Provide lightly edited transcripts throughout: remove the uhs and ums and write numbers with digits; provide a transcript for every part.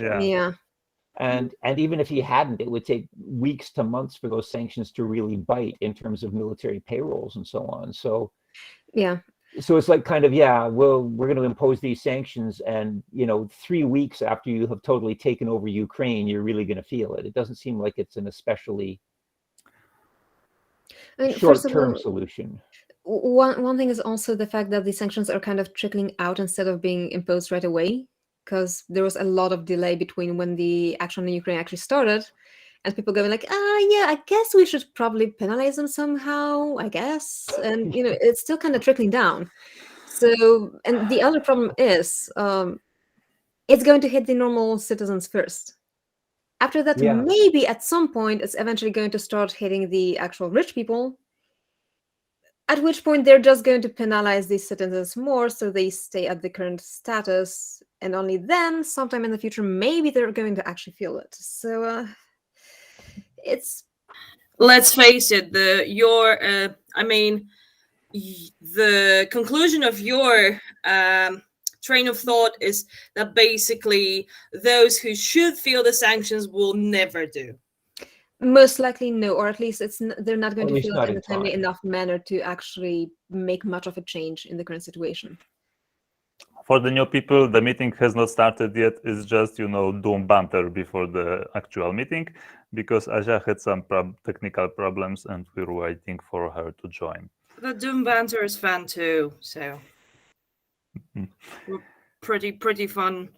Yeah. And even if he hadn't, it would take weeks to months for those sanctions to really bite in terms of military payrolls and so on. So it's like kind of, well, we're going to impose these sanctions, and 3 weeks after you have totally taken over Ukraine, you're really going to feel it. It doesn't seem like it's an especially short-term solution. One thing is also the fact that the sanctions are kind of trickling out instead of being imposed right away, because there was a lot of delay between when the action in Ukraine actually started, and people going like, I guess we should probably penalize them somehow, I guess. And, it's still kind of trickling down. So, and the other problem is, it's going to hit the normal citizens first. After that, maybe at some point, it's eventually going to start hitting the actual rich people, at which point they're just going to penalize these citizens more so they stay at the current status. And only then, sometime in the future, maybe they're going to actually feel it. So, it's... Let's face it, the conclusion of your train of thought is that basically those who should feel the sanctions will never do. Most likely no, or at least they're not going to feel it in a timely enough manner to actually make much of a change in the current situation. For the new people, the meeting has not started yet. It's just, doom banter before the actual meeting, because Asia had some technical problems and we're waiting for her to join. The doom banter is fun too, so pretty fun,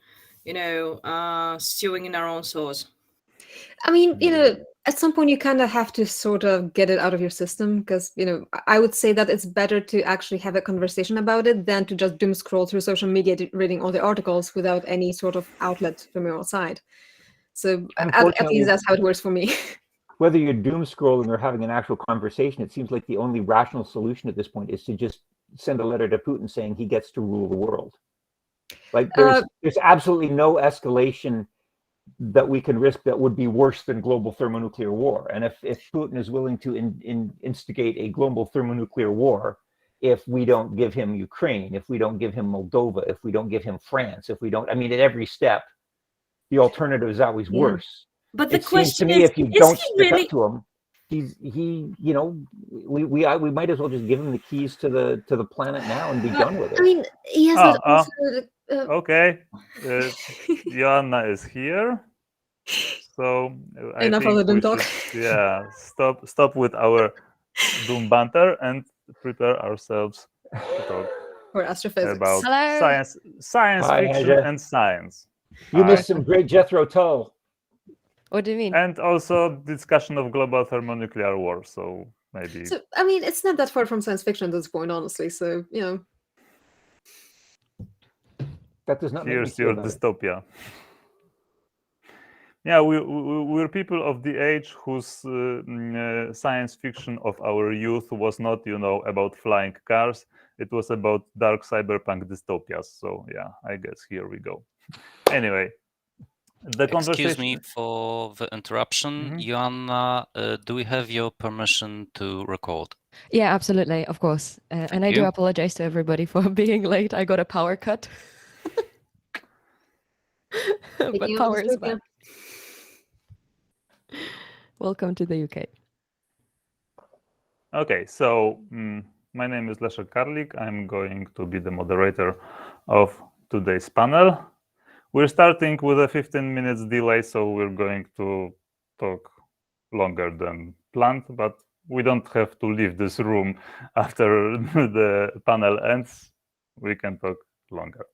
stewing in our own sauce. I mean, at some point you kind of have to sort of get it out of your system, because, I would say that it's better to actually have a conversation about it than to just doom scroll through social media reading all the articles without any sort of outlet from your side. So at least that's how it works for me. Whether you're doom scrolling or having an actual conversation, it seems like the only rational solution at this point is to just send a letter to Putin saying he gets to rule the world. Like there's absolutely no escalation that we can risk that would be worse than global thermonuclear war. And if Putin is willing to instigate a global thermonuclear war, if we don't give him Ukraine, if we don't give him Moldova, if we don't give him France, if we don't, at every step, the alternative is always worse. But the question is, if you don't stick up to him, we might as well just give him the keys to the planet now and be done with it. Yes. Okay, Joanna is here, so I enough think of the doom talk. Stop with our doom banter and prepare ourselves to talk for astrophysics about science fiction and science. You missed some great Jethro Tull. What do you mean? And also discussion of global thermonuclear war. So maybe. So it's not that far from science fiction at this point, honestly. So that does not. Here's your dystopia. Yeah, we're people of the age whose science fiction of our youth was not, about flying cars. It was about dark cyberpunk dystopias. So yeah, I guess here we go. Anyway, the conversation. Excuse me for the interruption, Joanna. Do we have your permission to record? Yeah, absolutely, of course. And I do apologize to everybody for being late. I got a power cut. But power is back. Welcome to the UK. Okay, so my name is Leszek Karlik. I'm going to be the moderator of today's panel. We're starting with a 15 minutes delay, so we're going to talk longer than planned, but we don't have to leave this room after the panel ends. We can talk longer.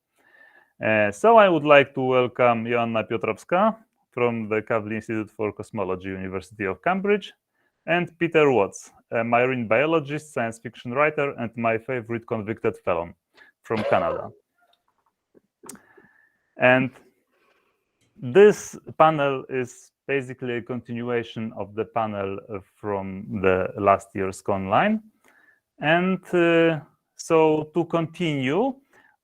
So I would like to welcome Joanna Piotrowska from the Kavli Institute for Cosmology, University of Cambridge, and Peter Watts, a marine biologist, science fiction writer, and my favorite convicted felon from Canada. And this panel is basically a continuation of the panel from the last year's Konline. And so to continue,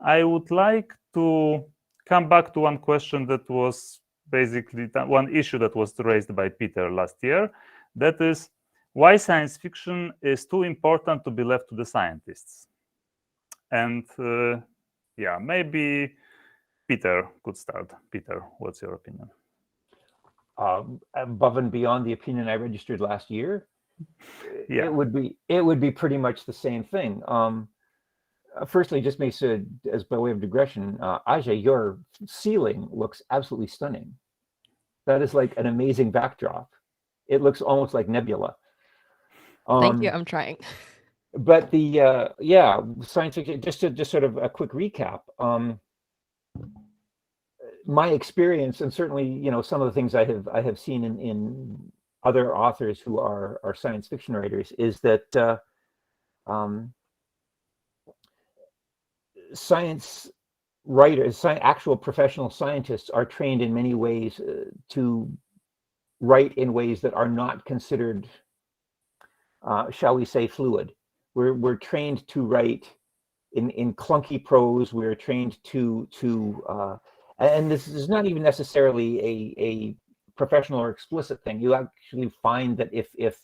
I would like to come back to one question that was basically one issue that was raised by Peter last year. That is why science fiction is too important to be left to the scientists. And maybe Peter could start. Peter, what's your opinion? Above and beyond the opinion I registered last year, Yeah. it would be pretty much the same thing. Firstly, just makes as by way of digression, Aja, your ceiling looks absolutely stunning. That is like an amazing backdrop. It looks almost like nebula. Thank you. I'm trying. But the science fiction. Just sort of a quick recap. My experience, and certainly some of the things I have seen in other authors who are science fiction writers, is that science writers, actual professional scientists, are trained in many ways to write in ways that are not considered, shall we say, fluid. We're trained to write in clunky prose. We're trained to and this is not even necessarily a professional or explicit thing. You actually find that if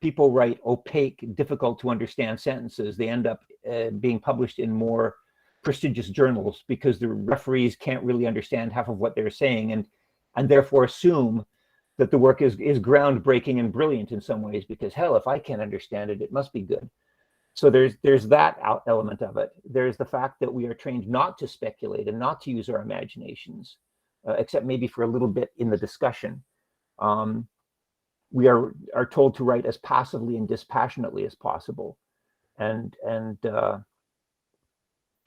people write opaque, difficult to understand sentences, they end up being published in more prestigious journals, because the referees can't really understand half of what they're saying, and therefore assume that the work is groundbreaking and brilliant in some ways, because hell, if I can't understand it, it must be good. So there's that element of it. There's the fact that we are trained not to speculate and not to use our imaginations, except maybe for a little bit in the discussion. We are told to write as passively and dispassionately as possible, and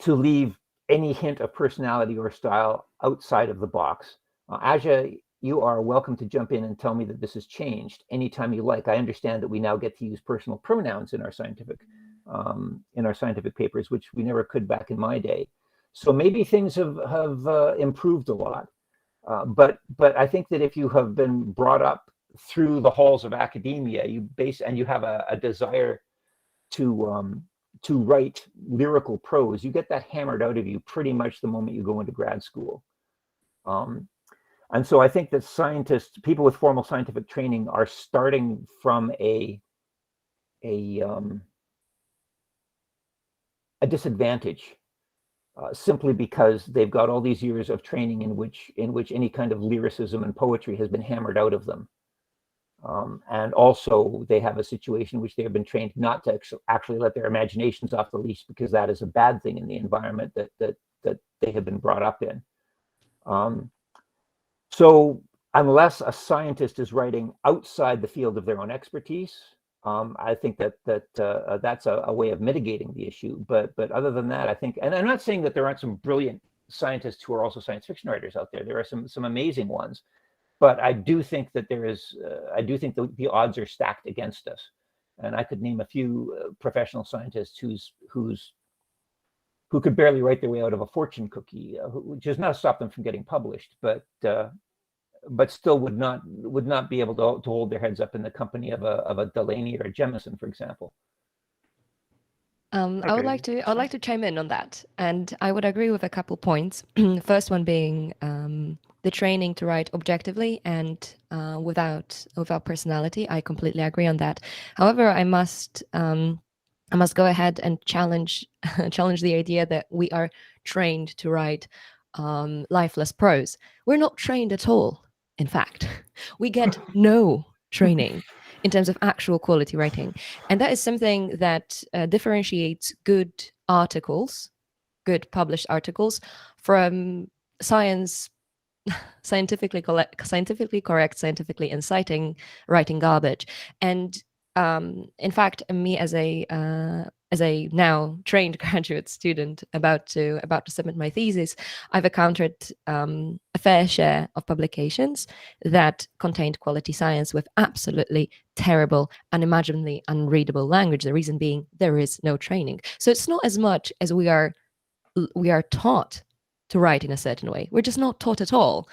to leave any hint of personality or style outside of the box. Aja, you are welcome to jump in and tell me that this has changed anytime you like. I understand that we now get to use personal pronouns in our scientific papers, which we never could back in my day. So maybe things have improved a lot. But I think that if you have been brought up through the halls of academia, and you have a desire to write lyrical prose, you get that hammered out of you pretty much the moment you go into grad school. And so I think that people with formal scientific training, are starting from a disadvantage, simply because they've got all these years of training in which any kind of lyricism and poetry has been hammered out of them. And also they have a situation in which they have been trained not to actually let their imaginations off the leash, because that is a bad thing in the environment that they have been brought up in. So unless a scientist is writing outside the field of their own expertise, I think that's a way of mitigating the issue. But other than that, I think, and I'm not saying that there aren't some brilliant scientists who are also science fiction writers out there. There are some amazing ones, but I do think that the odds are stacked against us. And I could name a few professional scientists who could barely write their way out of a fortune cookie, which does not stop them from getting published, but still would not be able to hold their heads up in the company of a Delaney or a Jemison, for example. I would like to chime in on that, and I would agree with a couple points. First one being the training to write objectively and without personality. I completely agree on that. However, I must go ahead and challenge the idea that we are trained to write lifeless prose. We're not trained at all. In fact, we get no training in terms of actual quality writing. And that is something that differentiates good articles, good published articles, from scientifically correct, scientifically inciting writing garbage. And in fact, me as a now trained graduate student about to submit my thesis, I've encountered a fair share of publications that contained quality science with absolutely terrible, unimaginably unreadable language. The reason being there is no training. So it's not as much as we are taught to write in a certain way. We're just not taught at all.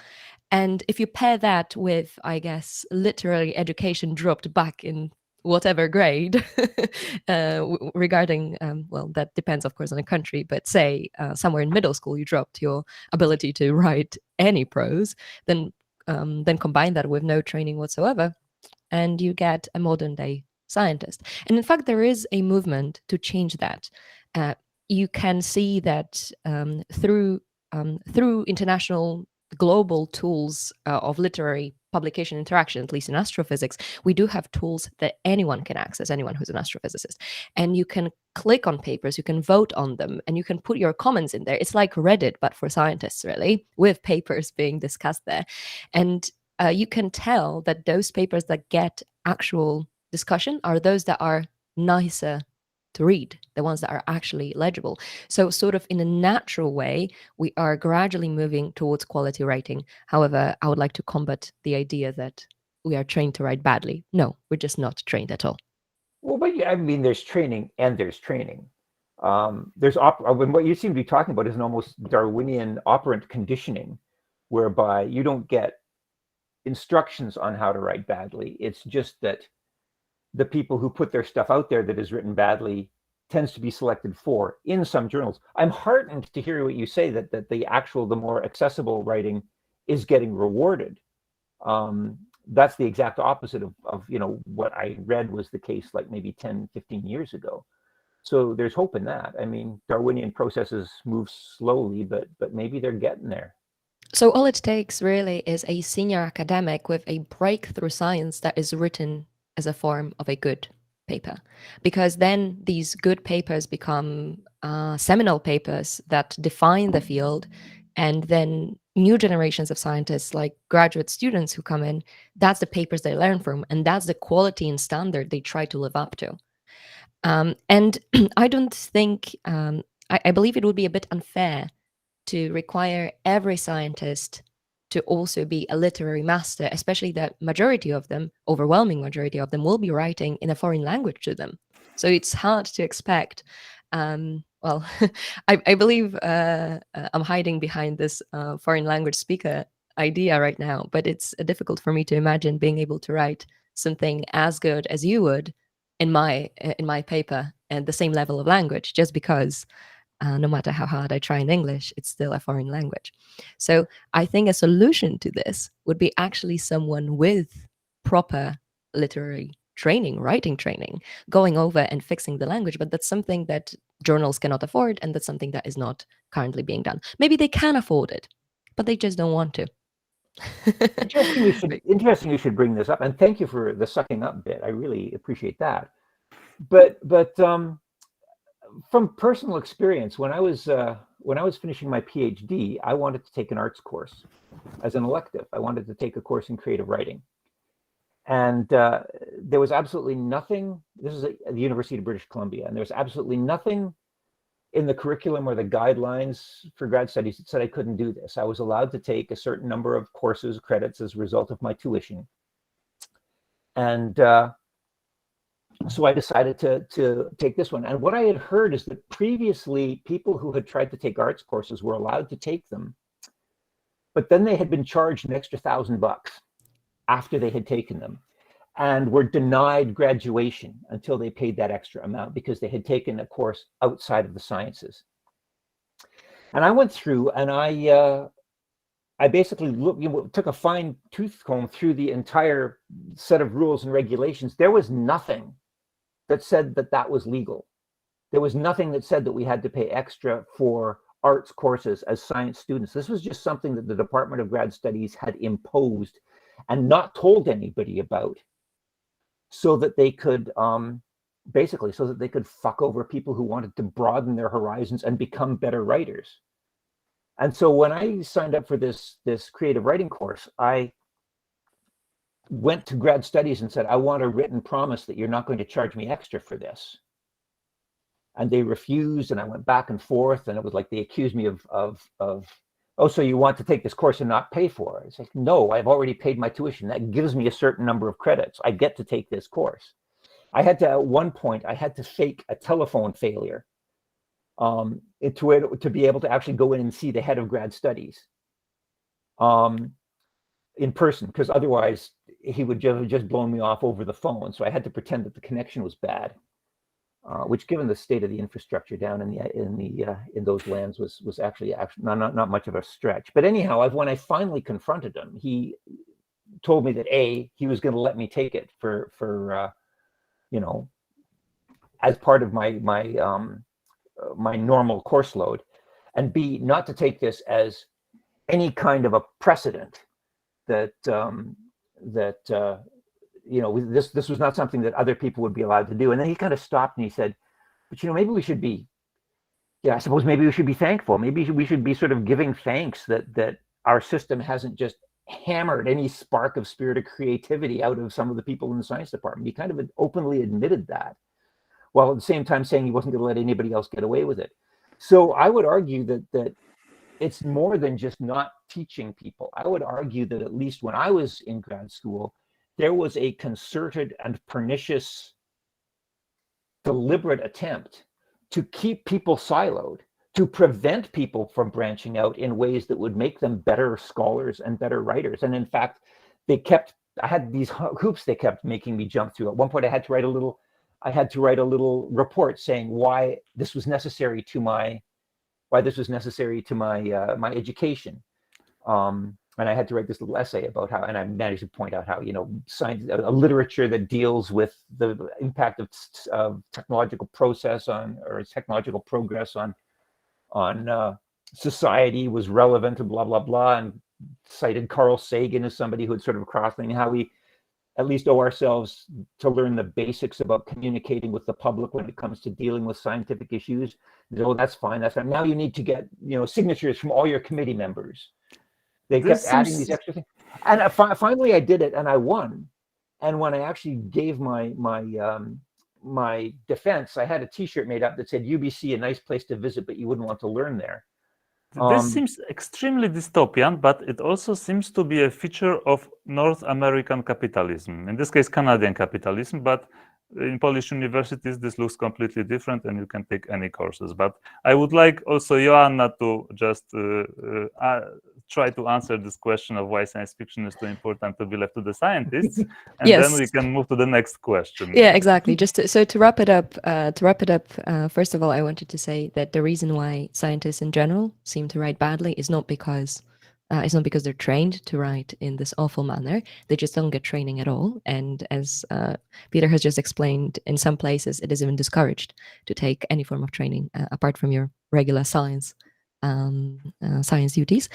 And if you pair that with, I guess, literary education dropped back in whatever grade regarding, well, that depends, of course, on the country, but say somewhere in middle school, you dropped your ability to write any prose, then combine that with no training whatsoever, and you get a modern day scientist. And in fact, there is a movement to change that. You can see that through through international global tools of literary publication interaction, at least in astrophysics, we do have tools that anyone can access, anyone who's an astrophysicist. And you can click on papers, you can vote on them, and you can put your comments in there. It's like Reddit, but for scientists, really, with papers being discussed there. And you can tell that those papers that get actual discussion are those that are nicer to read, the ones that are actually legible. So sort of in a natural way, we are gradually moving towards quality writing. However, I would like to combat the idea that we are trained to write badly. No, we're just not trained at all. Well, but I mean, there's training and there's training. What you seem to be talking about is an almost Darwinian operant conditioning, whereby you don't get instructions on how to write badly. It's just that the people who put their stuff out there that is written badly tends to be selected for in some journals. I'm heartened to hear what you say, that the more accessible writing is getting rewarded. That's the exact opposite of what I read was the case like maybe 10, 15 years ago. So there's hope in that. I mean, Darwinian processes move slowly, but maybe they're getting there. So all it takes really is a senior academic with a breakthrough science that is written as a form of a good paper, because then these good papers become seminal papers that define the field, and then new generations of scientists, like graduate students who come in, that's the papers they learn from, and that's the quality and standard they try to live up to. And I don't think, I believe it would be a bit unfair to require every scientist to also be a literary master, especially that majority of them, overwhelming majority of them, will be writing in a foreign language to them. So it's hard to expect. Well, I believe I'm hiding behind this foreign language speaker idea right now, but it's difficult for me to imagine being able to write something as good as you would in my paper and the same level of language, just because no matter how hard I try in English, it's still a foreign language. So I think a solution to this would be actually someone with proper literary training, writing training, going over and fixing the language. But that's something that journals cannot afford, and that's something that is not currently being done. Maybe they can afford it, but they just don't want to. Interesting you should bring this up, and thank you for the sucking up bit. I really appreciate that. But from personal experience, when I was finishing my PhD, I wanted to take an arts course as an elective. I wanted to take a course in creative writing, and there was absolutely nothing. This is at the University of British Columbia, and there was absolutely nothing in the curriculum or the guidelines for grad studies that said I couldn't do this. I was allowed to take a certain number of courses, credits as a result of my tuition, and so I decided to take this one. And what I had heard is that previously people who had tried to take arts courses were allowed to take them, but then they had been charged an extra $1,000 after they had taken them, and were denied graduation until they paid that extra amount because they had taken a course outside of the sciences. And I went through and I basically took a fine tooth comb through the entire set of rules and regulations. There was nothing that said that that was legal. There was nothing that said that we had to pay extra for arts courses as science students. This was just something that the Department of Grad Studies had imposed and not told anybody about, so that they could basically so that they could fuck over people who wanted to broaden their horizons and become better writers. And so when I signed up for this creative writing course, I went to grad studies and said, I want a written promise that you're not going to charge me extra for this. And they refused, and I went back and forth, and it was like they accused me of oh, so you want to take this course and not pay for it? It's like, no, I've already paid my tuition. That gives me a certain number of credits. I get to take this course. I had to, at one point, I had to fake a telephone failure to be able to actually go in and see the head of grad studies in person, because otherwise he would just blow me off over the phone. So I had to pretend that the connection was bad, which, given the state of the infrastructure down in those lands, was actually not much of a stretch. But anyhow, when I finally confronted him, he told me that he was going to let me take it for as part of my normal course load. and B, not to take this as any kind of a precedent that this was not something that other people would be allowed to do. And then he kind of stopped and he said, but maybe we should be, I suppose maybe we should be thankful. Maybe we should be sort of giving thanks that our system hasn't just hammered any spark of spirit of creativity out of some of the people in the science department. He kind of openly admitted that, while at the same time saying he wasn't going to let anybody else get away with it. So I would argue that it's more than just not teaching people. I would argue that at least when I was in grad school, there was a concerted and pernicious, deliberate attempt to keep people siloed, to prevent people from branching out in ways that would make them better scholars and better writers. And in fact, I had these hoops they kept making me jump through. At one point, I had to write a little report saying why this was necessary to my my education. And I had to write this little essay about how, and I managed to point out how, science, a literature that deals with the impact of technological process or technological progress on society was relevant to blah, blah, blah, and cited Carl Sagan as somebody who had sort of crossed, and how we at least owe ourselves to learn the basics about communicating with the public when it comes to dealing with scientific issues. Oh, that's fine. That's fine. Now you need to get, signatures from all your committee members. They kept adding these extra things. And finally I did it and I won. And when I actually gave my defense, I had a t-shirt made up that said UBC, a nice place to visit, but you wouldn't want to learn there. This seems extremely dystopian, but it also seems to be a feature of North American capitalism, in this case Canadian capitalism, but in Polish universities this looks completely different and you can take any courses. But I would like also Joanna to just try to answer this question of why science fiction is too important to be left to the scientists, and Yes. then we can move to the next question. Yeah, exactly. To wrap it up, first of all, I wanted to say that the reason why scientists in general seem to write badly is not because they're trained to write in this awful manner. They just don't get training at all. And as Peter has just explained, in some places it is even discouraged to take any form of training apart from your regular science duties.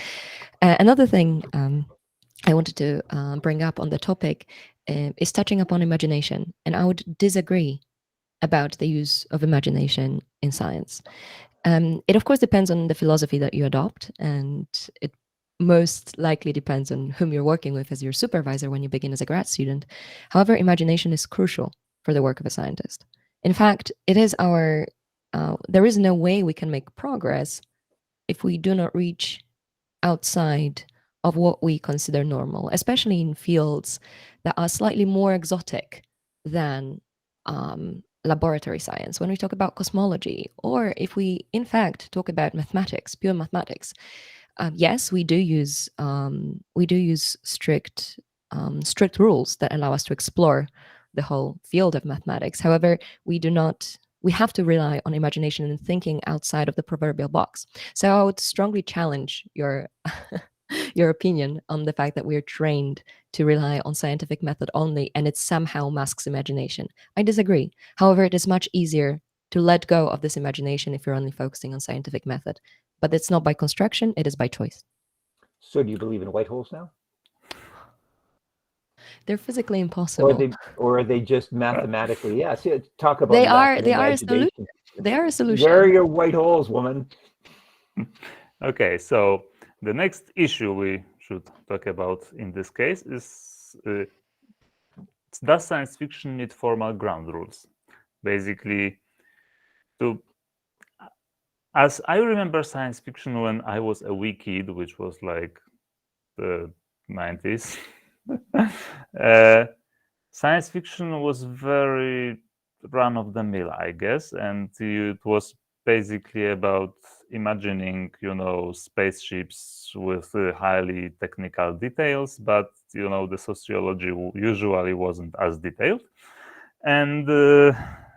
Another thing I wanted to bring up on the topic is touching upon imagination, and I would disagree about the use of imagination in science. It of course depends on the philosophy that you adopt, and it most likely depends on whom you're working with as your supervisor when you begin as a grad student. However, imagination is crucial for the work of a scientist. In fact, it is there is no way we can make progress if we do not reach outside of what we consider normal, especially in fields that are slightly more exotic than laboratory science. When we talk about cosmology, or if we in fact talk about mathematics, pure mathematics, yes, we do use strict rules that allow us to explore the whole field of mathematics. However, we have to rely on imagination and thinking outside of the proverbial box. So I would strongly challenge your your opinion on the fact that we're trained to rely on scientific method only and it somehow masks imagination. I disagree. However, it is much easier to let go of this imagination if you're only focusing on scientific method. But it's not by construction, it is by choice. So do you believe in white holes now? They're physically impossible. Or are they just mathematically? Yeah, see, talk about they are a solution. They are a solution. Where are your white holes, woman? Okay, so the next issue we should talk about in this case is does science fiction need formal ground rules? Basically, as I remember science fiction when I was a wee kid, which was like the 90s, science fiction was very run-of-the-mill, I guess, and it was basically about imagining, spaceships with highly technical details, but the sociology usually wasn't as detailed. And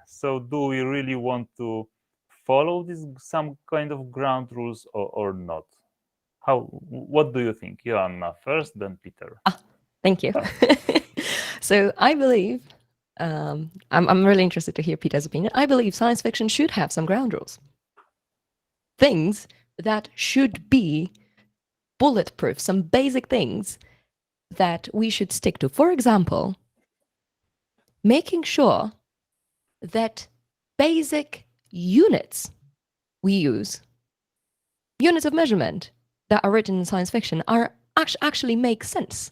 so, do we really want to follow some kind of ground rules or not? What do you think? Joanna first, then Peter. Thank you. So I believe, I'm really interested to hear Peter's opinion. I believe science fiction should have some ground rules. Things that should be bulletproof, some basic things that we should stick to. For example, making sure that basic units we use, units of measurement that are written in science fiction, are actually make sense.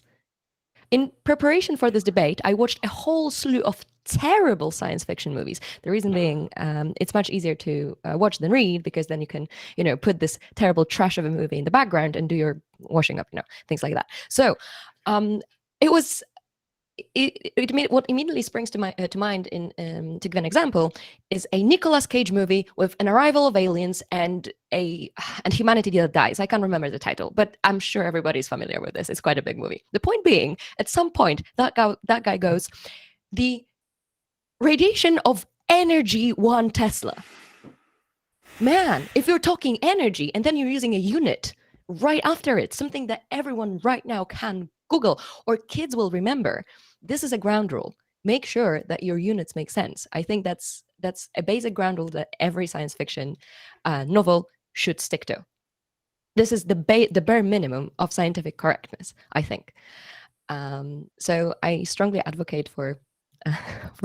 In preparation for this debate, I watched a whole slew of terrible science fiction movies. The reason being, it's much easier to watch than read, because then you can, put this terrible trash of a movie in the background and do your washing up, things like that. So what immediately springs to mind to give an example is a Nicolas Cage movie with an arrival of aliens and humanity that dies. I can't remember the title, but I'm sure everybody's familiar with this. It's quite a big movie. The point being, at some point, that guy goes, the radiation of energy 1 Tesla. Man, if you're talking energy and then you're using a unit right after it, something that everyone right now can Google or kids will remember, this is a ground rule. Make sure that your units make sense. I think that's a basic ground rule that every science fiction novel should stick to. This is the bare minimum of scientific correctness, I think. So I strongly advocate for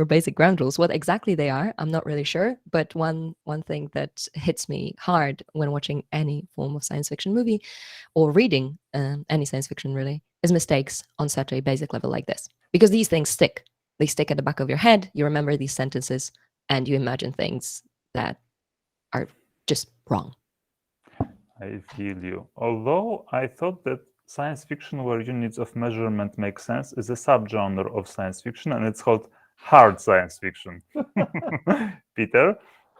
basic ground rules. What exactly they are, I'm not really sure. But one thing that hits me hard when watching any form of science fiction movie or reading any science fiction really is mistakes on such a basic level like this. Because these things stick. They stick at the back of your head. You remember these sentences and you imagine things that are just wrong. I feel you. Although I thought that science fiction where units of measurement make sense is a subgenre of science fiction, and it's called hard science fiction. Peter,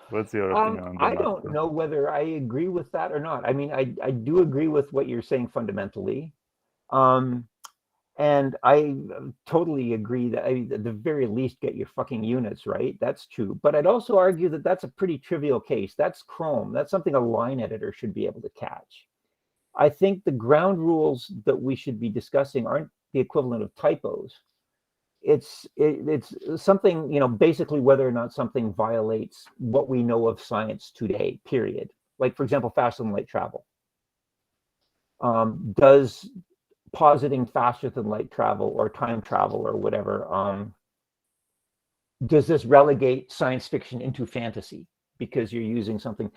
what's your opinion on that? I don't know whether I agree with that or not. I mean, I do agree with what you're saying fundamentally. And I totally agree that at the very least, get your fucking units right. That's true. But I'd also argue that that's a pretty trivial case. That's Chrome. That's something a line editor should be able to catch. I think the ground rules that we should be discussing aren't the equivalent of typos. It's something, basically whether or not something violates what we know of science today, period. Like, for example, faster than light travel. Does positing faster than light travel or time travel or whatever, does this relegate science fiction into fantasy because you're using something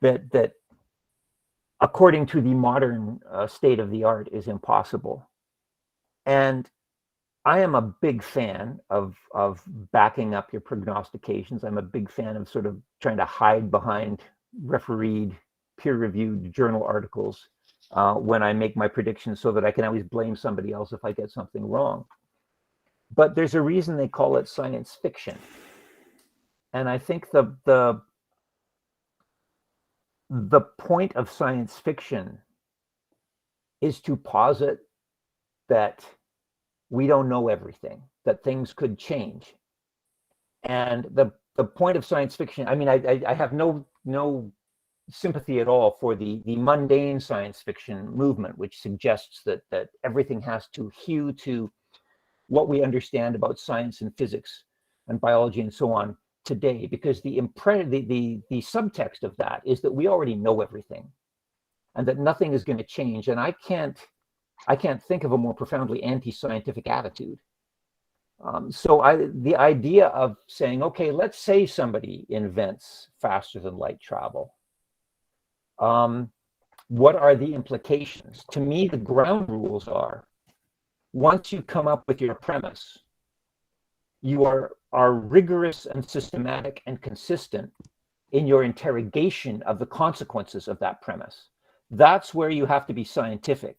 that according to the modern state of the art is impossible? And I am a big fan of backing up your prognostications. I'm a big fan of sort of trying to hide behind refereed, peer-reviewed journal articles when I make my predictions, so that I can always blame somebody else if I get something wrong. But there's a reason they call it science fiction. And I think the point of science fiction is to posit that we don't know everything, that things could change. And the point of science fiction, I mean, I have no sympathy at all for the mundane science fiction movement, which suggests that everything has to hew to what we understand about science and physics and biology and so on today, because the subtext of that is that we already know everything and that nothing is going to change. And I can't think of a more profoundly anti-scientific attitude. So the idea of saying, okay, let's say somebody invents faster than light travel. What are the implications? To me, the ground rules are, once you come up with your premise, you are rigorous and systematic and consistent in your interrogation of the consequences of that premise. That's where you have to be scientific,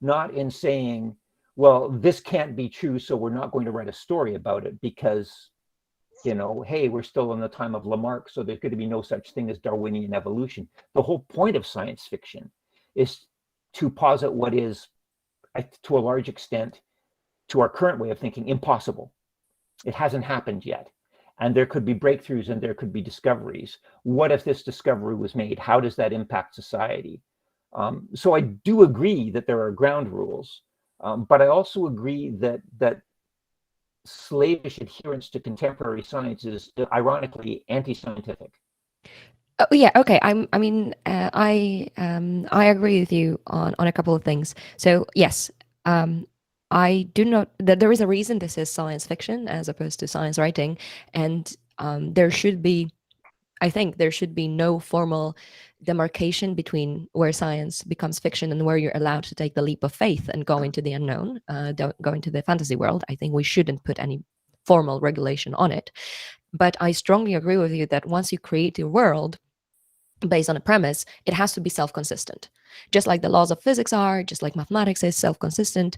not in saying, well, this can't be true, so we're not going to write a story about it because, hey, we're still in the time of Lamarck, so there's going to be no such thing as Darwinian evolution. The whole point of science fiction is to posit what is, to a large extent, to our current way of thinking, impossible. It hasn't happened yet. And there could be breakthroughs and there could be discoveries. What if this discovery was made? How does that impact society? So I do agree that there are ground rules, but I also agree that slavish adherence to contemporary science is, ironically, anti-scientific. Oh, yeah, okay. I agree with you on a couple of things. So yes, I do not that there is a reason this is science fiction as opposed to science writing, and there should be, I think there should be no formal demarcation between where science becomes fiction and where you're allowed to take the leap of faith and go into the unknown, don't go into the fantasy world. I think we shouldn't put any formal regulation on it. But I strongly agree with you that once you create a world based on a premise, it has to be self-consistent. Just like the laws of physics are, just like mathematics is self-consistent,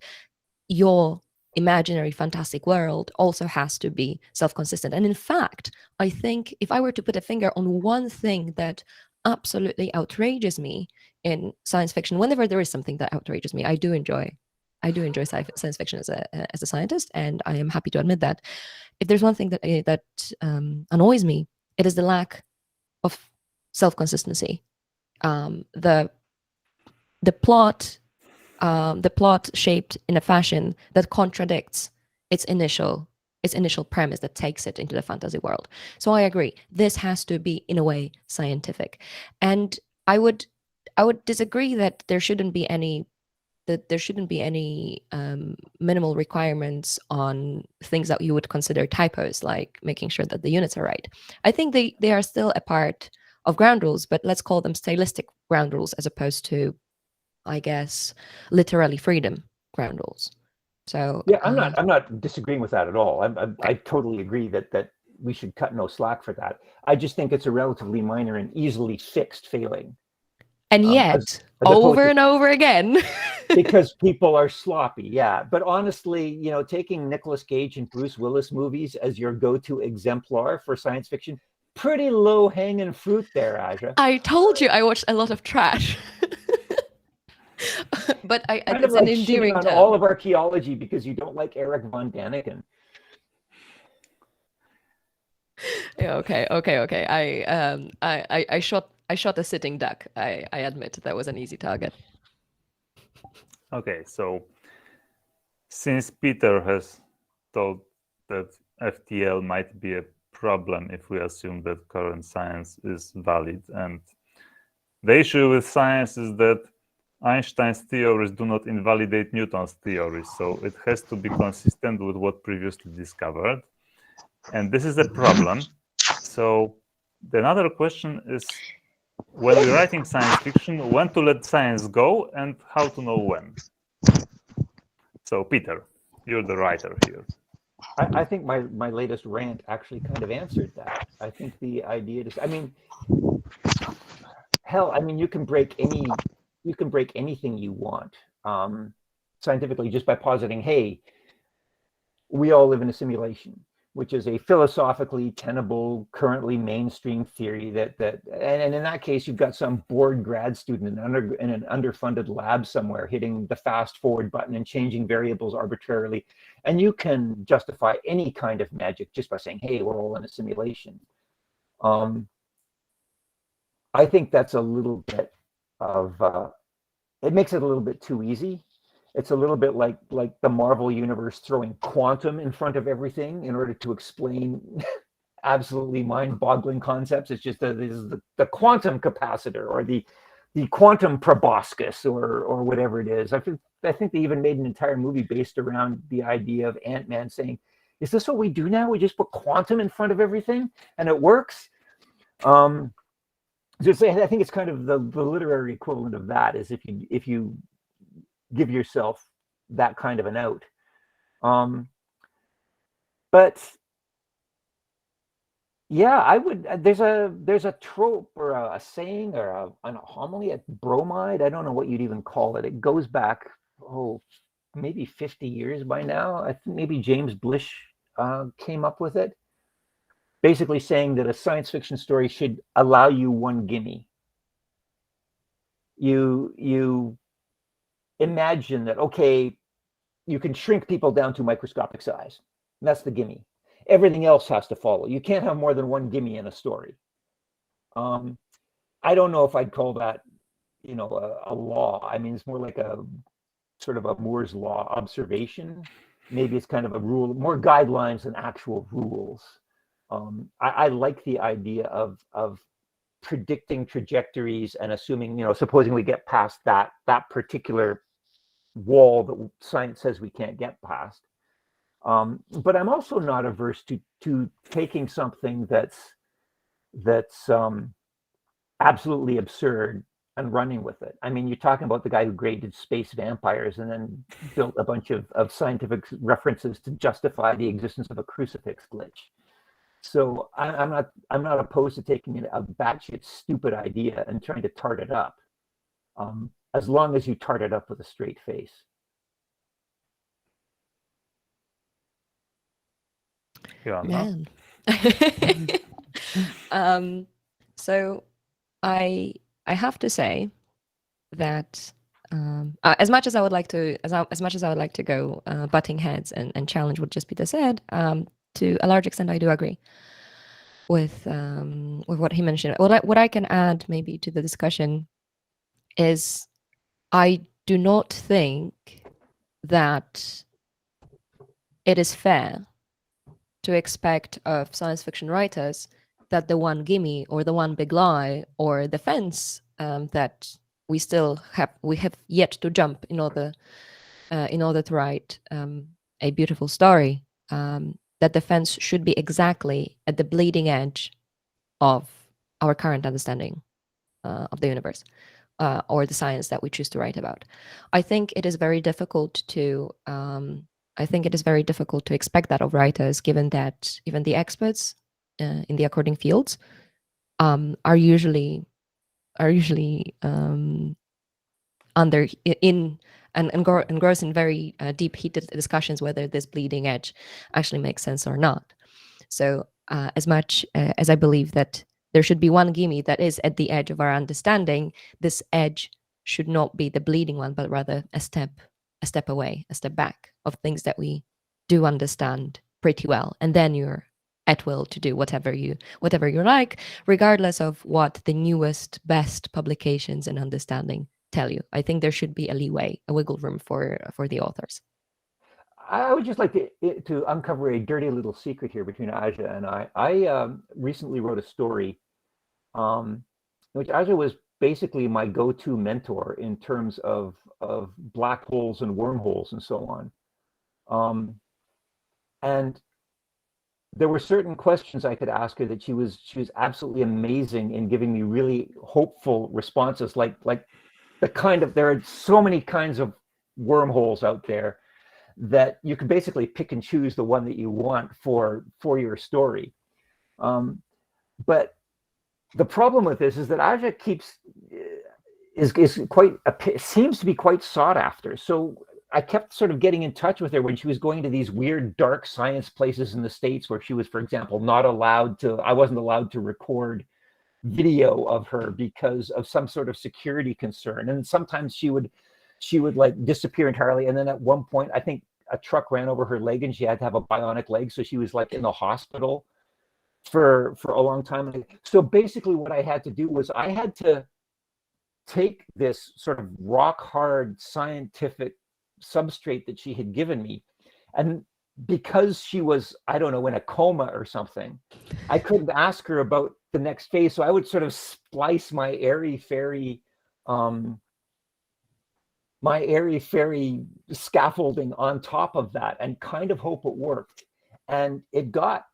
your imaginary fantastic world also has to be self-consistent. And in fact, I think if I were to put a finger on one thing that absolutely outrages me in science fiction, whenever there is something that outrages me, I do enjoy science fiction as a scientist, and I am happy to admit that. If there's one thing that annoys me, it is the lack of self-consistency. The plot shaped in a fashion that contradicts its initial premise that takes it into the fantasy world. So I agree, this has to be in a way scientific, and I would disagree that there shouldn't be any minimal requirements on things that you would consider typos, like making sure that the units are right. I think they are still a part of ground rules, but let's call them stylistic ground rules as opposed to, I guess, literally freedom ground rules. So yeah, I'm not disagreeing with that at all. I totally agree that we should cut no slack for that. I just think it's a relatively minor and easily fixed failing. And yet, as over and over again. Because people are sloppy, yeah. But honestly, taking Nicolas Cage and Bruce Willis movies as your go-to exemplar for science fiction, pretty low-hanging fruit there, Aja. I told you I watched a lot of trash. But Kind it's of like an endearing on term. all of archaeology because you don't like Eric von Daniken. Yeah, okay. I shot a sitting duck. I admit that was an easy target. Okay, so since Peter has told that FTL might be a problem if we assume that current science is valid, and the issue with science is that Einstein's theories do not invalidate Newton's theories, so it has to be consistent with what previously discovered, and this is a problem. So another question is, when we're writing science fiction, when to let science go and how to know when. So Peter, you're the writer here. I think my latest rant actually kind of answered that. I think the idea is, you can break anything you want scientifically just by positing, hey, we all live in a simulation, which is a philosophically tenable, currently mainstream theory and in that case, you've got some bored grad student in an underfunded lab somewhere hitting the fast forward button and changing variables arbitrarily. And you can justify any kind of magic just by saying, hey, we're all in a simulation. I think that's a little bit of, it makes it a little bit too easy. It's a little bit like the Marvel universe throwing quantum in front of everything in order to explain absolutely mind-boggling concepts. It's just the quantum capacitor or the quantum proboscis or whatever it is. I think they even made an entire movie based around the idea of Ant-Man saying, "Is this what we do now? We just put quantum in front of everything and it works." I think it's kind of the literary equivalent of that is if you give yourself that kind of an out. But yeah, I would. There's a trope or a saying or an homily, a bromide. I don't know what you'd even call it. It goes back maybe 50 years by now. I think maybe James Blish came up with it. Basically saying that a science fiction story should allow you one gimme. You imagine that, okay, you can shrink people down to microscopic size. That's the gimme. Everything else has to follow. You can't have more than one gimme in a story. I don't know if I'd call that, a law. I mean, it's more like a sort of a Moore's law observation. Maybe it's kind of a rule, more guidelines than actual rules. I like the idea of predicting trajectories and assuming, supposing we get past that particular wall that science says we can't get past. But I'm also not averse to taking something that's absolutely absurd and running with it. I mean, you're talking about the guy who graded space vampires and then built a bunch of scientific references to justify the existence of a crucifix glitch. So I'm not opposed to taking a batshit stupid idea and trying to tart it up, as long as you tart it up with a straight face. Yeah. Man. So I have to say that as much as I would like to, as much as I would like to go butting heads and challenge what just Peter said, to a large extent I do agree with what he mentioned. What I can add maybe to the discussion is I do not think that it is fair to expect of science fiction writers that the one gimme or the one big lie or the fence that we have yet to jump in order to write a beautiful story, that the fence should be exactly at the bleeding edge of our current understanding of the universe or the science that we choose to write about. I think it is very difficult to expect that of writers, given that even the experts in the according fields are usually engrossed in very deep, heated discussions whether this bleeding edge actually makes sense or not. So as much as I believe that there should be one gimme that is at the edge of our understanding, this edge should not be the bleeding one, but rather a step away, a step back of things that we do understand pretty well, and then you're at will to do whatever you like, regardless of what the newest, best publications and understanding tell you. I think there should be a leeway, a wiggle room for the authors. I would just like to uncover a dirty little secret here between Aja and I. I recently wrote a story in which Aja was basically my go-to mentor in terms of black holes and wormholes and so on. And there were certain questions I could ask her that she was absolutely amazing in giving me really hopeful responses, like the kind of, there are so many kinds of wormholes out there that you can basically pick and choose the one that you want for your story. But the problem with this is that Aja seems to be quite sought after. So I kept sort of getting in touch with her when she was going to these weird dark science places in the States where she was, for example, I wasn't allowed to record video of her because of some sort of security concern. And sometimes she would like disappear entirely. And then at one point, I think a truck ran over her leg and she had to have a bionic leg. So she was like in the hospital for a long time. So basically what I had to do was I had to take this sort of rock hard scientific substrate that she had given me, and because she was, I don't know, in a coma or something, I couldn't ask her about the next phase. So I would sort of splice my airy-fairy scaffolding on top of that and kind of hope it worked. And it got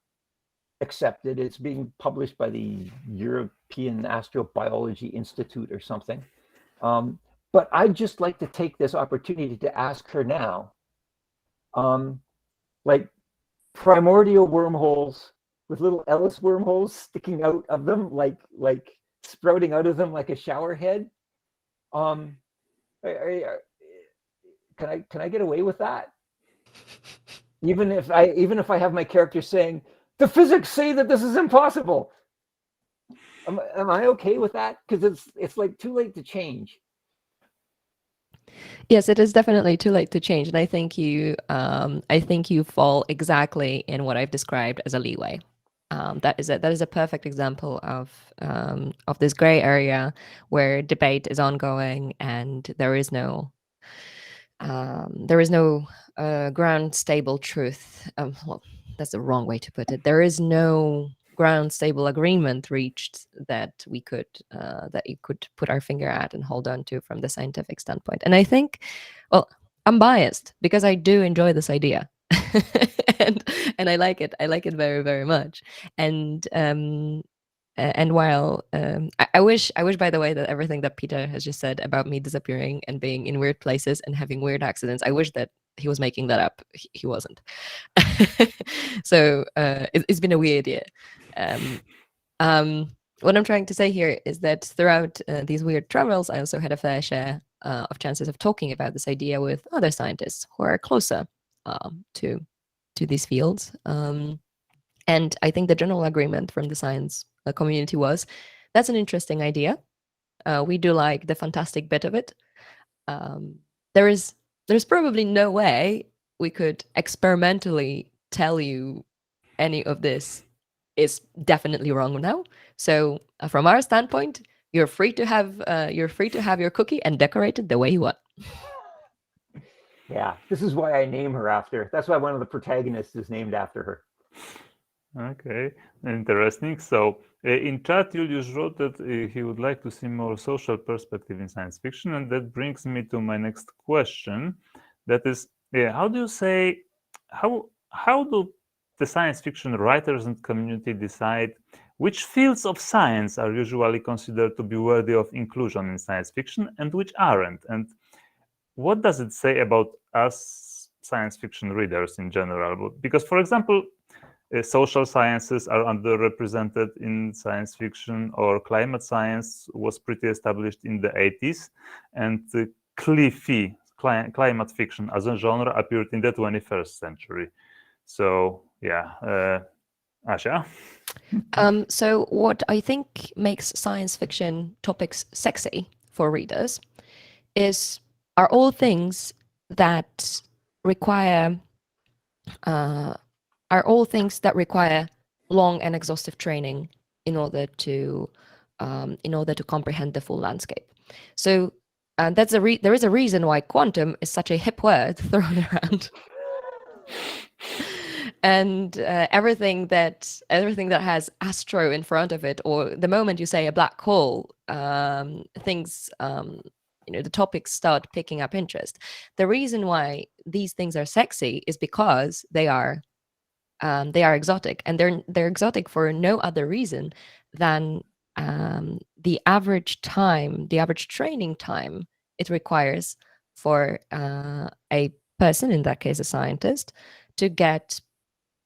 accepted. It's being published by the European Astrobiology Institute or something. But I'd just like to take this opportunity to ask her now, like primordial wormholes with little Ellis wormholes sticking out of them, like sprouting out of them like a shower head. Can I get away with that? Even if I have my character saying, the physics say that this is impossible. Am I okay with that? Because it's like too late to change. Yes, it is definitely too late to change, and I think you fall exactly in what I've described as a leeway. That is a perfect example of this gray area where debate is ongoing and there is no ground stable truth. Well, that's the wrong way to put it. There is no ground stable agreement reached that we could that you could put our finger at and hold on to from the scientific standpoint. And I think, well, I'm biased because I do enjoy this idea. and I like it. I like it very, very much. And while I wish, by the way, that everything that Peter has just said about me disappearing and being in weird places and having weird accidents, I wish that he was making that up. He wasn't. So it's been a weird year. What I'm trying to say here is that throughout these weird travels, I also had a fair share of chances of talking about this idea with other scientists who are closer to these fields. And I think the general agreement from the science community was, that's an interesting idea. We do like the fantastic bit of it. There's probably no way we could experimentally tell you any of this is definitely wrong now. So from our standpoint, you're free to have your cookie and decorate it the way you want. Yeah, this is why I name her after. That's why one of the protagonists is named after her. Okay, interesting. So in chat, Julius wrote that he would like to see more social perspective in science fiction, and that brings me to my next question. That is, how do you say, how do the science fiction writers and community decide which fields of science are usually considered to be worthy of inclusion in science fiction and which aren't? And what does it say about us science fiction readers in general? Because, for example, social sciences are underrepresented in science fiction, or climate science was pretty established in the 80s, and climate fiction as a genre appeared in the 21st century. So yeah, Asia? So what I think makes science fiction topics sexy for readers are all things that require long and exhaustive training in order to comprehend the full landscape. So there is a reason why quantum is such a hip word thrown around. And everything that has astro in front of it, or the moment you say a black hole, things the topics start picking up interest. The reason why these things are sexy is because they are exotic, and they're exotic for no other reason than the average training time it requires for a person, in that case a scientist, to get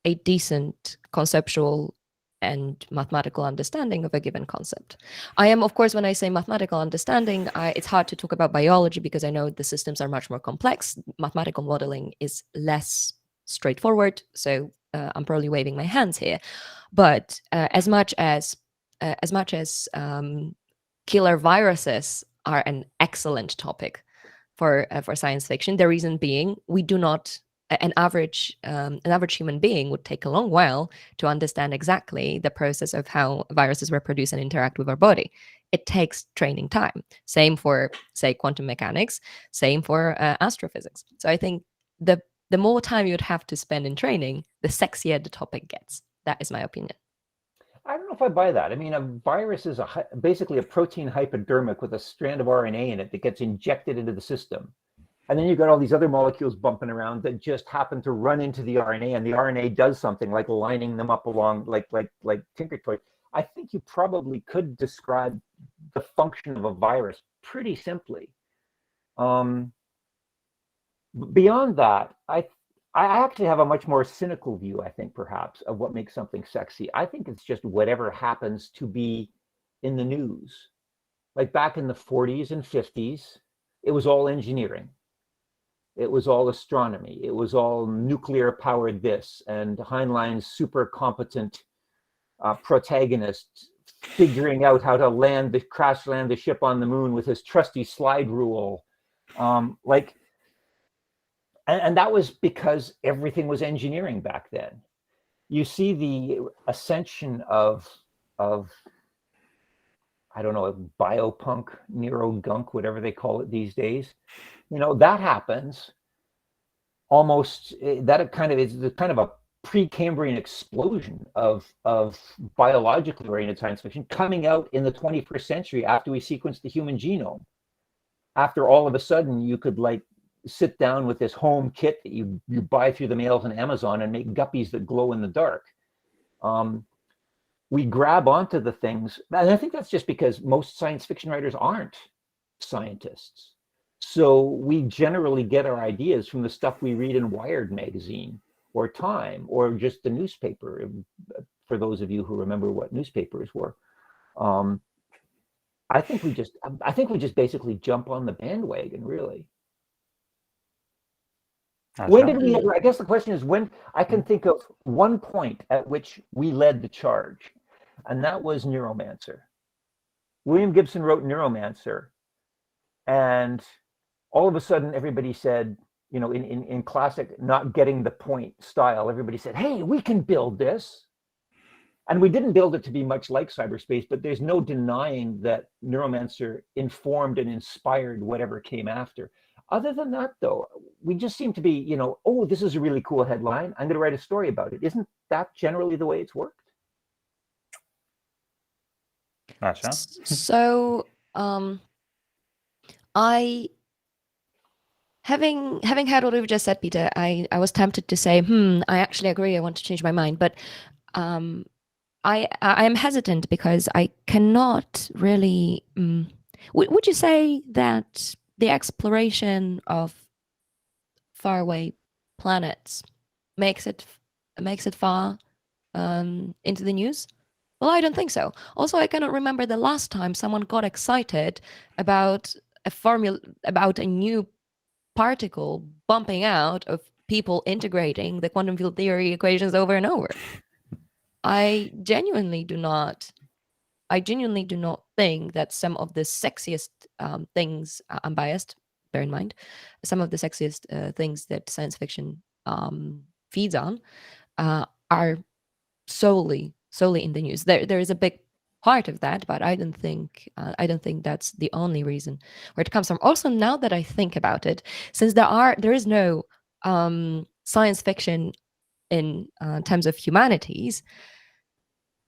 a decent conceptual and mathematical understanding of a given concept. I am, of course, when I say mathematical understanding, it's hard to talk about biology because I know the systems are much more complex. Mathematical modeling is less straightforward, so I'm probably waving my hands here. But as much as killer viruses are an excellent topic for science fiction, the reason being we do not. An average human being would take a long while to understand exactly the process of how viruses reproduce and interact with our body. It takes training time. Same for, say, quantum mechanics. Same for astrophysics. So I think the more time you'd have to spend in training, the sexier the topic gets. That is my opinion. I don't know if I buy that. I mean, a virus is basically a protein hypodermic with a strand of RNA in it that gets injected into the system. And then you've got all these other molecules bumping around that just happen to run into the RNA, and the RNA does something like lining them up along like Tinker Toy. I think you probably could describe the function of a virus pretty simply. Beyond that, I actually have a much more cynical view, I think, perhaps, of what makes something sexy. I think it's just whatever happens to be in the news. Like back in the 40s and 50s, it was all engineering. It was all astronomy. It was all nuclear powered this, and Heinlein's super competent protagonist figuring out how to crash land the ship on the moon with his trusty slide rule. And that was because everything was engineering back then. You see the ascension of I don't know, biopunk, neurogunk, whatever they call it these days. That happens almost, that kind of is kind of a Precambrian explosion of biologically oriented science fiction coming out in the 21st century after we sequenced the human genome. After all of a sudden you could like sit down with this home kit that you buy through the mails on Amazon and make guppies that glow in the dark. We grab onto the things, and I think that's just because most science fiction writers aren't scientists. So we generally get our ideas from the stuff we read in Wired magazine or Time or just the newspaper, for those of you who remember what newspapers were. I think we just basically jump on the bandwagon, really. When did we, I guess the question is when, I can think of one point at which we led the charge, and that was Neuromancer. William Gibson wrote Neuromancer, and all of a sudden everybody said, you know, in classic not getting the point style, everybody said, hey, we can build this. And we didn't build it to be much like cyberspace, but there's no denying that Neuromancer informed and inspired whatever came after. Other than that, though, we just seem to be, you know, oh, this is a really cool headline, I'm going to write a story about it. Isn't that generally the way it's worked? Asha? So, having heard what you've just said, Peter, I was tempted to say, I actually agree, I want to change my mind, but I am hesitant because I cannot really. Would you say that the exploration of faraway planets makes it far into the news? Well, I don't think so. Also, I cannot remember the last time someone got excited about a new particle bumping out of people integrating the quantum field theory equations over and over. I genuinely do not think that some of the sexiest things, I'm biased, bear in mind, some of the sexiest things that science fiction feeds on are solely in the news. There is a big part of that, but I don't think that's the only reason where it comes from. Also, now that I think about it, since there is no science fiction in terms of humanities,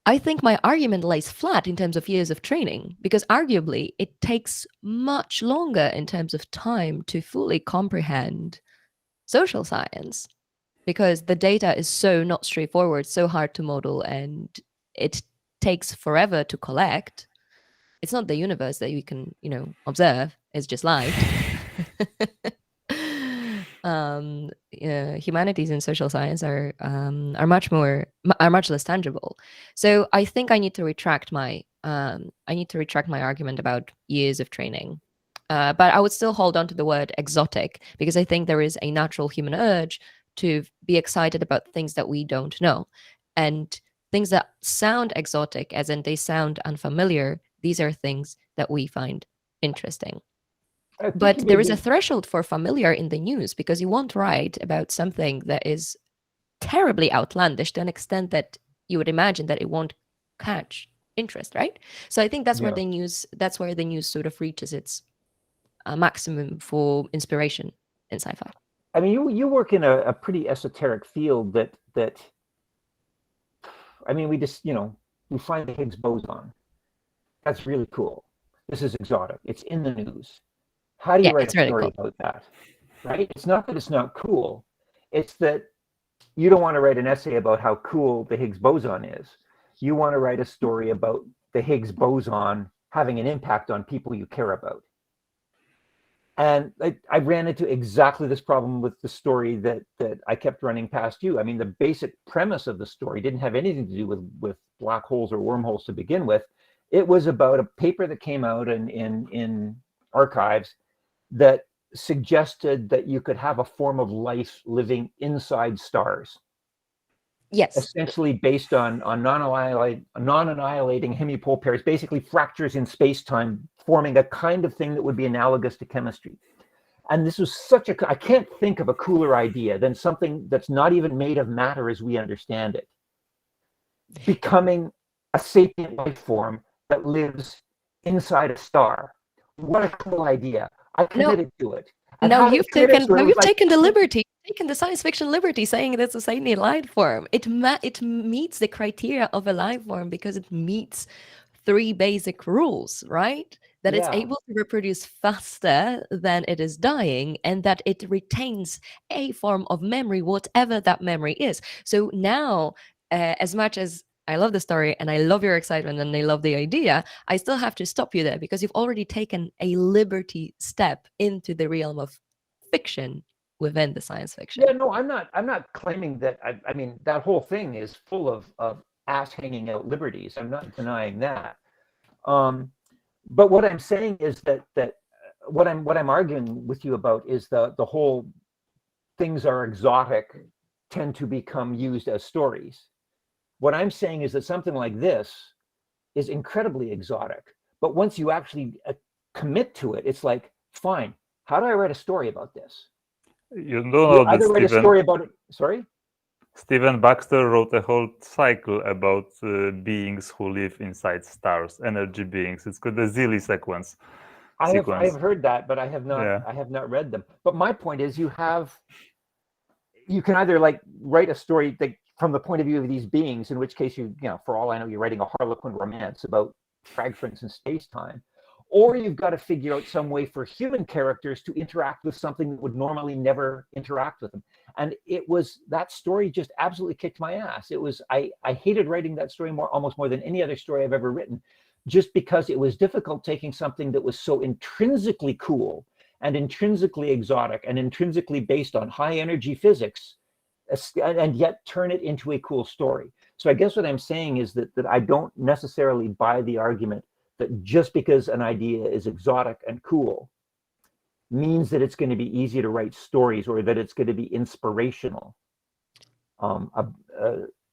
I think my argument lays flat in terms of years of training, because arguably it takes much longer in terms of time to fully comprehend social science, because the data is so not straightforward, so hard to model, and it takes forever to collect. It's not the universe that you can, observe. It's just light. Humanities and social science are much less tangible. So I think I need to retract my argument about years of training. But I would still hold on to the word exotic, because I think there is a natural human urge to be excited about things that we don't know, and things that sound exotic, as in they sound unfamiliar. These are things that we find interesting. But there is a threshold for familiar in the news, because you won't write about something that is terribly outlandish to an extent that you would imagine that it won't catch interest, right? So I think that's where the news sort of reaches its maximum for inspiration in sci-fi. I mean, you work in a pretty esoteric field that I mean, we just, we find the Higgs boson. That's really cool. This is exotic. It's in the news. How do you write a story about that? Right? It's not that it's not cool. It's that you don't want to write an essay about how cool the Higgs boson is. You want to write a story about the Higgs boson having an impact on people you care about. And I ran into exactly this problem with the story that I kept running past you. I mean, the basic premise of the story didn't have anything to do with black holes or wormholes to begin with. It was about a paper that came out in archives that suggested that you could have a form of life living inside stars. Yes. Essentially based on non-annihilating hemipole pairs, basically fractures in space-time, forming a kind of thing that would be analogous to chemistry. And this was I can't think of a cooler idea than something that's not even made of matter as we understand it, becoming a sapient life form that lives inside a star. What a cool idea. I committed to it. And now you've taken the liberty taken the science fiction liberty saying it's a sentient life form. It meets the criteria of a life form because it meets 3 basic rules, right? That it's Yeah. able to reproduce faster than it is dying, and that it retains a form of memory, whatever that memory is. So now, as much as I love the story and I love your excitement and I love the idea, I still have to stop you there because you've already taken a liberty step into the realm of fiction within the science fiction. Yeah, no, I'm not claiming that. I mean, that whole thing is full of ass hanging out liberties. I'm not denying that. But what I'm saying is that what I'm arguing with you about is the whole things are exotic tend to become used as stories. What I'm saying is that something like this is incredibly exotic, but once you actually commit to it, it's like, fine, how do I write a story about this? You know either write a story about it. Sorry? Stephen Baxter wrote a whole cycle about beings who live inside stars, energy beings. It's called the Zilli sequence. I have heard that, but I have not. Yeah. I have not read them. But my point is, you can either like write a story that, from the point of view of these beings, in which case you know, for all I know, you're writing a Harlequin romance about fragments in space-time, or you've got to figure out some way for human characters to interact with something that would normally never interact with them. And that story just absolutely kicked my ass. I hated writing that story almost more than any other story I've ever written, just because it was difficult taking something that was so intrinsically cool and intrinsically exotic and intrinsically based on high energy physics, and yet turn it into a cool story. So I guess what I'm saying is that I don't necessarily buy the argument that just because an idea is exotic and cool means that it's going to be easy to write stories or that it's going to be inspirational.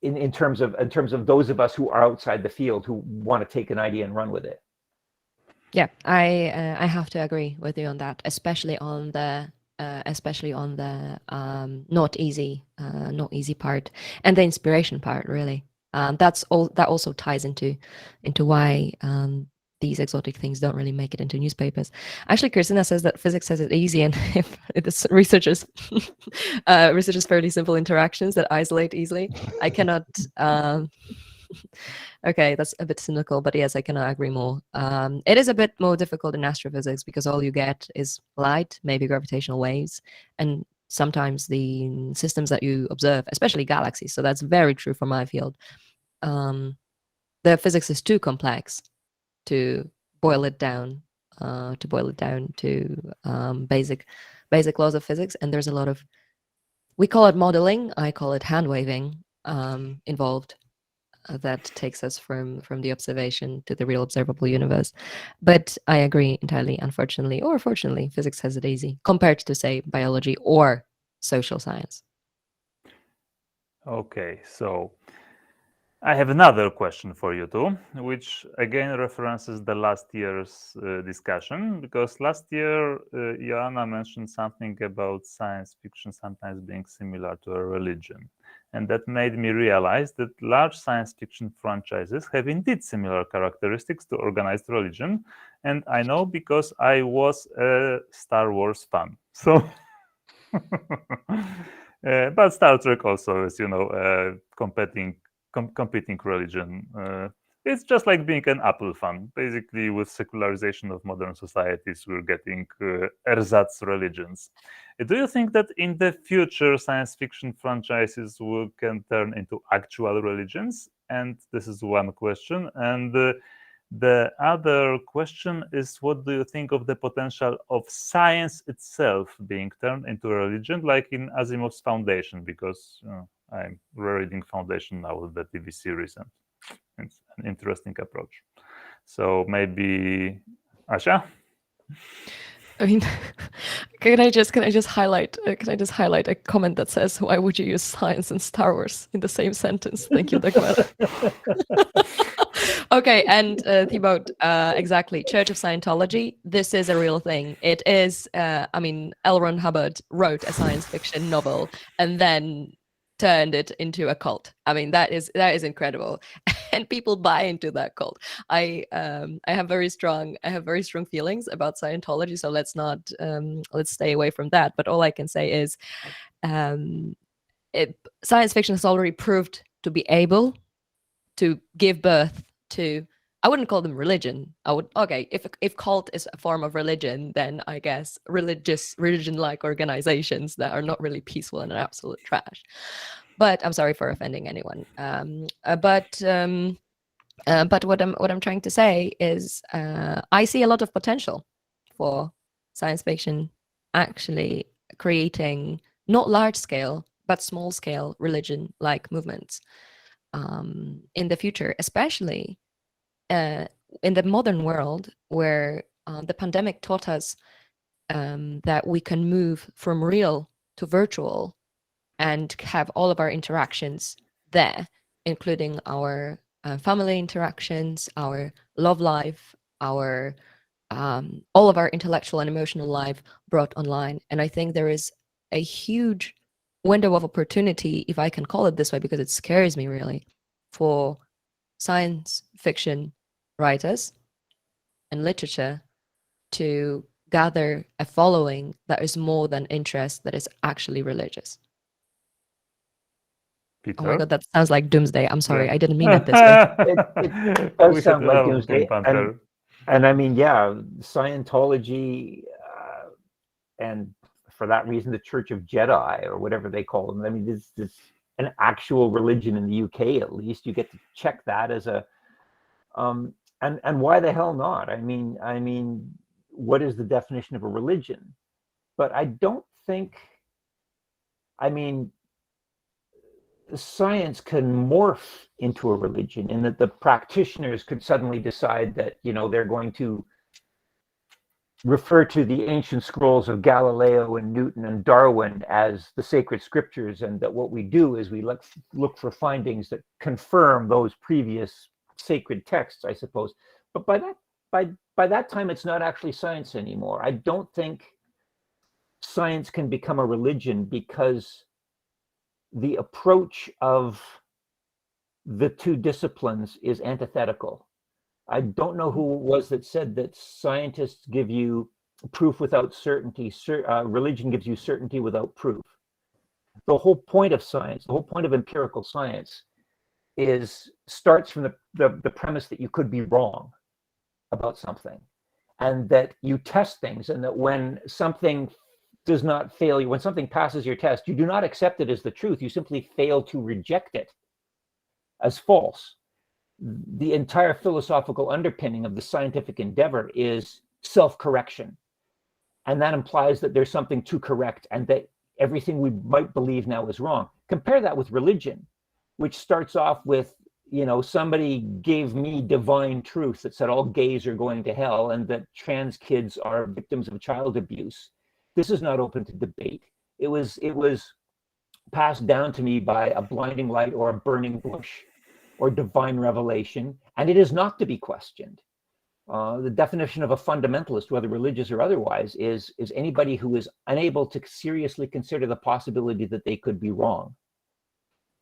In terms of those of us who are outside the field who want to take an idea and run with it. Yeah, I have to agree with you on that, especially on the not easy part and the inspiration part, really. That also ties into why these exotic things don't really make it into newspapers. Actually, Christina says that physics has it easy, and if it researches fairly simple interactions that isolate easily. I cannot. Okay, that's a bit cynical, but yes, I cannot agree more. It is a bit more difficult in astrophysics because all you get is light, maybe gravitational waves, and sometimes the systems that you observe, especially galaxies. So that's very true for my field. The physics is too complex to boil it down to basic laws of physics, and there's a lot of, we call it modeling, I call it hand waving involved. That takes us from the observation to the real observable universe. But I agree entirely. Unfortunately or fortunately, physics has it easy compared to, say, biology or social science. Okay, so I have another question for you too, which again references the last year's discussion, because last year Joanna mentioned something about science fiction sometimes being similar to a religion. And that made me realize that large science fiction franchises have indeed similar characteristics to organized religion. And I know because I was a Star Wars fan. So, but Star Trek also is, competing religion. It's just like being an Apple fan. Basically, with secularization of modern societies, we're getting ersatz religions. Do you think that in the future, science fiction franchises can turn into actual religions? And this is one question. And the other question is, what do you think of the potential of science itself being turned into a religion, like in Asimov's Foundation? Because I'm rereading Foundation now with the TV series, and it's an interesting approach. So maybe Asia? I mean, can I just highlight a comment that says, "Why would you use science and Star Wars in the same sentence?" Thank you, Dagmar. Okay, and Thibaut, exactly. Church of Scientology. This is a real thing. It is. I mean, L. Ron Hubbard wrote a science fiction novel and then turned it into a cult. I mean, that is incredible. and people buy into that cult. I have very strong feelings about Scientology, so let's stay away from that. But all I can say is science fiction has already proved to be able to give birth to, I wouldn't call them religion. If cult is a form of religion, then I guess religion-like organizations that are not really peaceful and are absolute trash. But I'm sorry for offending anyone. But what I'm trying to say is, I see a lot of potential for science fiction actually creating not large scale but small scale religion-like movements in the future, especially in the modern world where the pandemic taught us that we can move from real to virtual and have all of our interactions there, including our family interactions, our love life, our all of our intellectual and emotional life brought online. And I think there is a huge window of opportunity, if I can call it this way, because it scares me really, for science fiction writers and literature to gather a following that is more than interest, that is actually religious. Peter? Oh my god, that sounds like doomsday. I'm sorry, Yeah. I didn't mean it this way. It does We sound should like have doomsday. Pink Panther. And I mean, yeah, Scientology, and for that reason, the Church of Jedi or whatever they call them. I mean, this an actual religion in the UK. At least you get to check that as a, and why the hell not? I mean, what is the definition of a religion? But I don't think. I mean, science can morph into a religion in that the practitioners could suddenly decide that, they're going to refer to the ancient scrolls of Galileo and Newton and Darwin as the sacred scriptures, and that what we do is we look for findings that confirm those previous sacred texts, I suppose. But by that time, it's not actually science anymore. I don't think science can become a religion because the approach of the two disciplines is antithetical. I don't know who it was that said that scientists give you proof without certainty. Religion gives you certainty without proof. The whole point of science, the whole point of empirical science, starts from the premise that you could be wrong about something, and that you test things, and that when something does not fail you, when something passes your test, you do not accept it as the truth. You simply fail to reject it as false. The entire philosophical underpinning of the scientific endeavor is self-correction. And that implies that there's something to correct and that everything we might believe now is wrong. Compare that with religion, which starts off with, somebody gave me divine truth that said all gays are going to hell and that trans kids are victims of child abuse. This is not open to debate. It was passed down to me by a blinding light or a burning bush or divine revelation, and it is not to be questioned. The definition of a fundamentalist, whether religious or otherwise, is anybody who is unable to seriously consider the possibility that they could be wrong.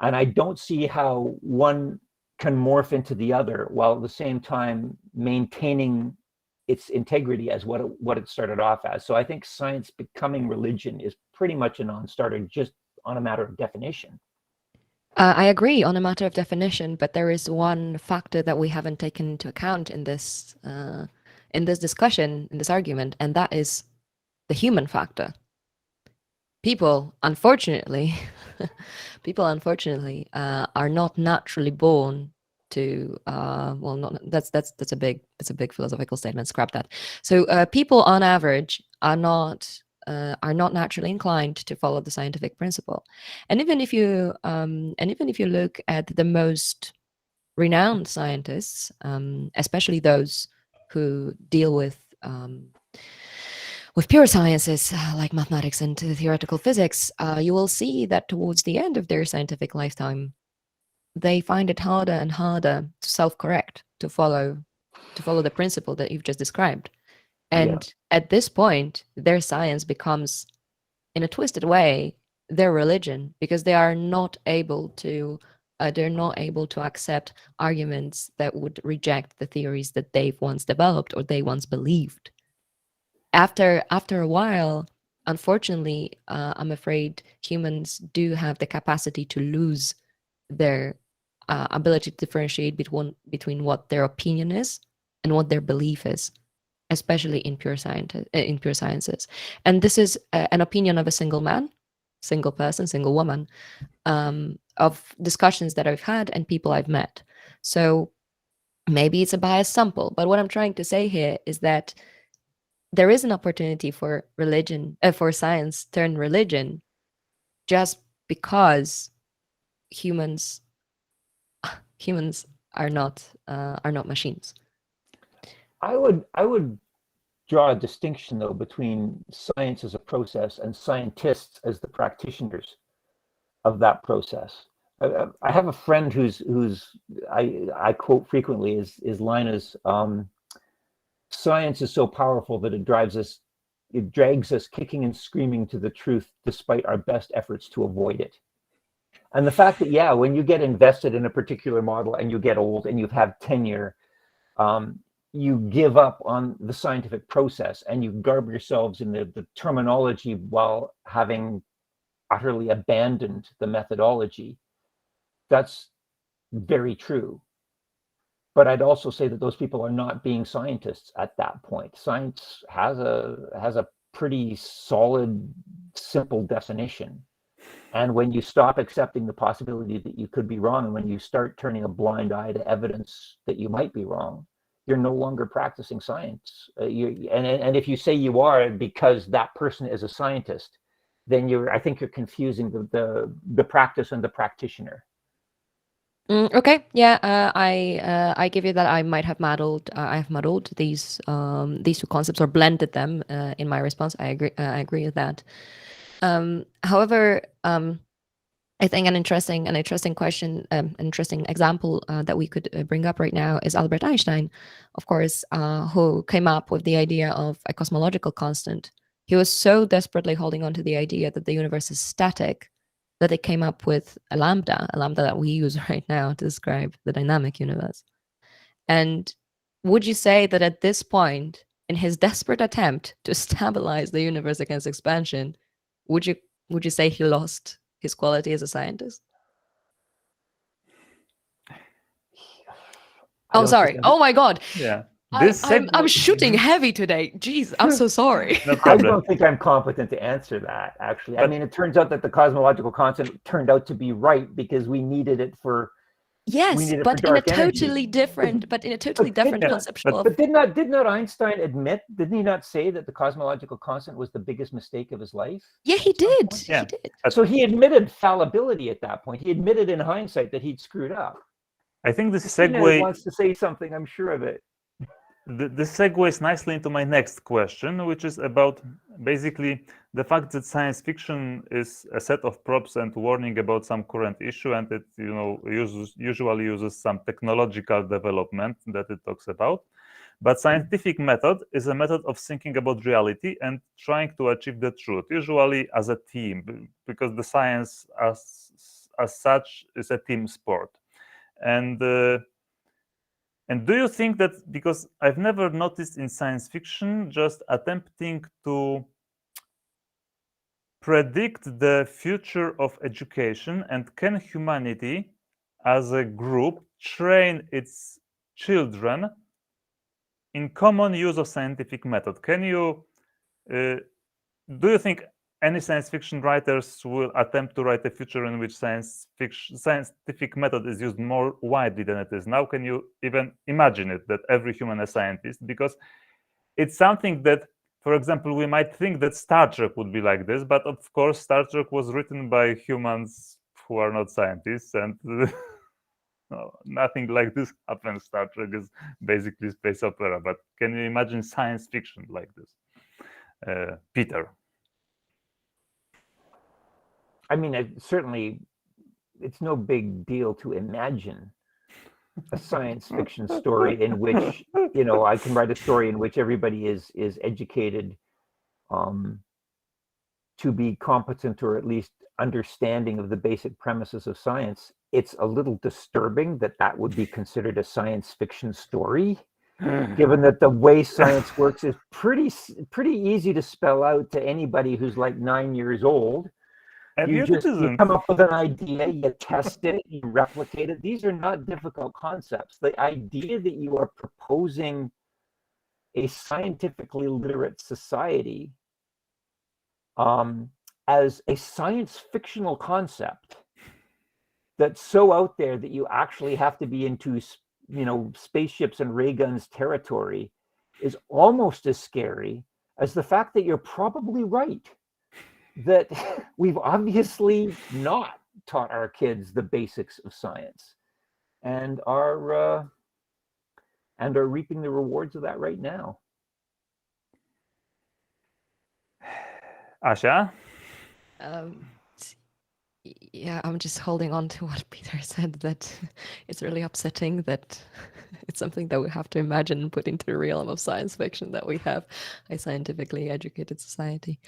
And I don't see how one can morph into the other while at the same time maintaining its integrity as what it started off as. So I think science becoming religion is pretty much a non-starter, just on a matter of definition. I agree on a matter of definition, but there is one factor that we haven't taken into account in this discussion, in this argument, and that is the human factor. People, unfortunately, are not naturally born to. That's a big philosophical statement. Scrap that. So people, on average, are not naturally inclined to follow the scientific principle. And even if you look at the most renowned scientists, especially those who deal with pure sciences like mathematics and theoretical physics, you will see that towards the end of their scientific lifetime, they find it harder and harder to self-correct, to follow the principle that you've just described. And at this point, their science becomes, in a twisted way, their religion, because they are not able to they're not able to accept arguments that would reject the theories that they've once developed or they once believed. After a while, unfortunately, I'm afraid humans do have the capacity to lose their ability to differentiate between what their opinion is and what their belief is, especially in pure sciences. And this is an opinion of a single man, single person, single woman, of discussions that I've had and people I've met. So maybe it's a biased sample, but what I'm trying to say here is that there is an opportunity for religion, for science turn religion, just because humans are not machines. I would draw a distinction though between science as a process and scientists as the practitioners of that process. I have a friend who's I quote frequently is Lina's science is so powerful that it drags us kicking and screaming to the truth despite our best efforts to avoid it. And the fact that, yeah, when you get invested in a particular model and you get old and you have tenure, you give up on the scientific process and you garb yourselves in the terminology while having utterly abandoned the methodology. That's very true. But I'd also say that those people are not being scientists at that point. Science has a pretty solid, simple definition. And when you stop accepting the possibility that you could be wrong, and when you start turning a blind eye to evidence that you might be wrong, you're no longer practicing science. And if you say you are because that person is a scientist, then I think you're confusing the practice and the practitioner. Okay, yeah, I give you that. I might have muddled. I have muddled these two concepts or blended them in my response. I agree with that. However, I think an interesting question, an interesting example that we could bring up right now is Albert Einstein, of course, who came up with the idea of a cosmological constant. He was so desperately holding on to the idea that the universe is static that they came up with a lambda that we use right now to describe the dynamic universe. And would you say that at this point, in his desperate attempt to stabilize the universe against expansion, would you say he lost his quality as a scientist? Oh, sorry. Oh my God. Yeah. I'm shooting heavy today. Jeez, I'm so sorry. No I problem. don't think I'm competent to answer that, actually. I mean, it turns out that the cosmological constant turned out to be right because we needed it for Yes, but in a totally different, conceptual. But did not Einstein admit? Didn't he not say that the cosmological constant was the biggest mistake of his life? Yeah, he did. Yeah. He did. So he admitted fallibility at that point. He admitted in hindsight that he'd screwed up. I think this Christina segue wants to say something. I'm sure of it. This segues nicely into my next question, which is about basically the fact that science fiction is a set of props and warning about some current issue, and it usually uses some technological development that it talks about. But scientific method is a method of thinking about reality and trying to achieve the truth, usually as a team, because the science as such is a team sport. And do you think that, because I've never noticed in science fiction just attempting to predict the future of education, and can humanity as a group train its children in common use of scientific method? Can you, do you think any science fiction writers will attempt to write a future in which scientific method is used more widely than it is now? Can you even imagine it, that every human is a scientist? Because it's something that, for example, we might think that Star Trek would be like this, but of course Star Trek was written by humans who are not scientists, and no, nothing like this happens. Star Trek is basically space opera, but can you imagine science fiction like this? Peter? I mean, certainly, it's no big deal to imagine a science fiction story in which, I can write a story in which everybody is educated to be competent or at least understanding of the basic premises of science, it's a little disturbing that that would be considered a science fiction story, given that the way science works is pretty easy to spell out to anybody who's like 9 years old. And You isn't. come up with an idea, you test it, you replicate it. These are not difficult concepts. The idea that you are proposing a scientifically literate society as a science fictional concept that's so out there that you actually have to be into, spaceships and ray guns territory is almost as scary as the fact that you're probably right, that we've obviously not taught our kids the basics of science and are reaping the rewards of that right now. Asia? Yeah, I'm just holding on to what Peter said, that it's really upsetting that it's something that we have to imagine and put into the realm of science fiction, that we have a scientifically educated society.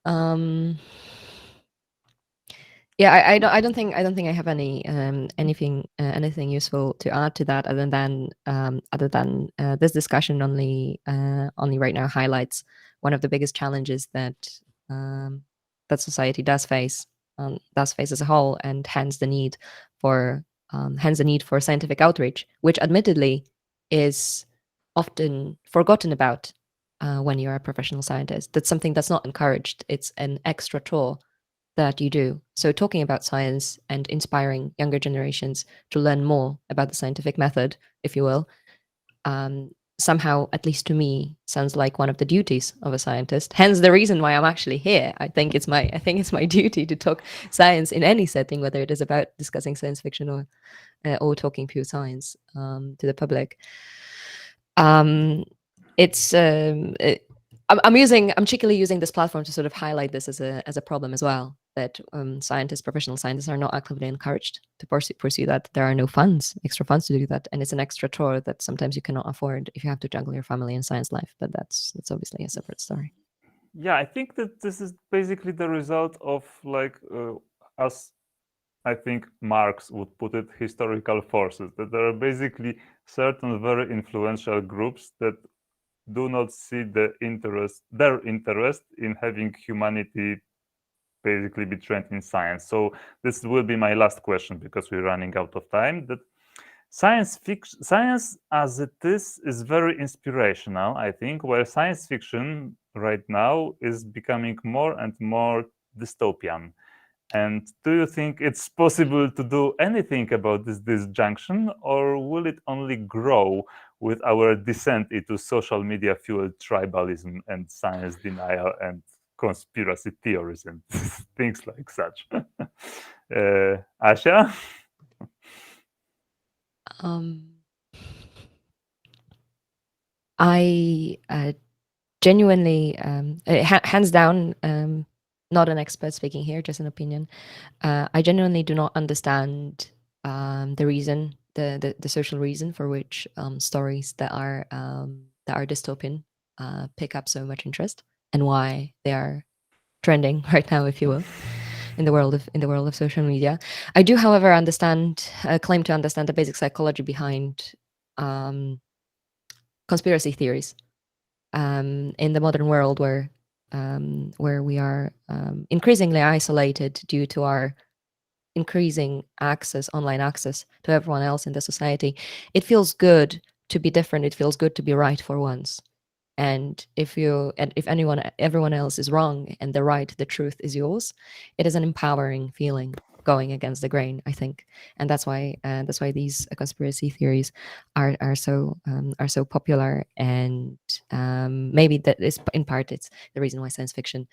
Yeah, I don't think I have anything useful to add to that, other than this discussion only right now highlights one of the biggest challenges that society does face as a whole, and hence the need for scientific outreach, which admittedly is often forgotten about when you're a professional scientist. That's something that's not encouraged. It's an extra chore that you do. So talking about science and inspiring younger generations to learn more about the scientific method, if you will, somehow, at least to me, sounds like one of the duties of a scientist. Hence the reason why I'm actually here. I think it's my duty to talk science in any setting, whether it is about discussing science fiction or talking pure science to the public. I'm cheekily using this platform to sort of highlight this as a problem as well, that professional scientists are not actively encouraged to pursue that. There are no extra funds to do that, and it's an extra chore that sometimes you cannot afford if you have to juggle your family and science life. But that's obviously a separate story. Yeah, I think that this is basically the result of, as I think Marx would put it, historical forces. That there are basically certain very influential groups that do not see their interest in having humanity basically be trained in science. So this will be my last question, because we're running out of time. That science as it is very inspirational, I think, where science fiction right now is becoming more and more dystopian. And do you think it's possible to do anything about this disjunction, or will it only grow with our descent into social media fueled tribalism and science denial and conspiracy theories and things like such? Asia? I genuinely, hands down, not an expert speaking here, just an opinion. I genuinely do not understand the reason, the social reason for which stories that are dystopian pick up so much interest, and why they are trending right now, if you will, in the world of social media. I do, however, claim to understand the basic psychology behind conspiracy theories in the modern world, where we are increasingly isolated due to our increasing online access to everyone else in the society. It feels good to be different. It feels good to be right for once. And if everyone else is wrong and the truth is yours, it is an empowering feeling, going against the grain, I think. And that's why these conspiracy theories are so popular. And maybe that is in part, it's the reason why science fiction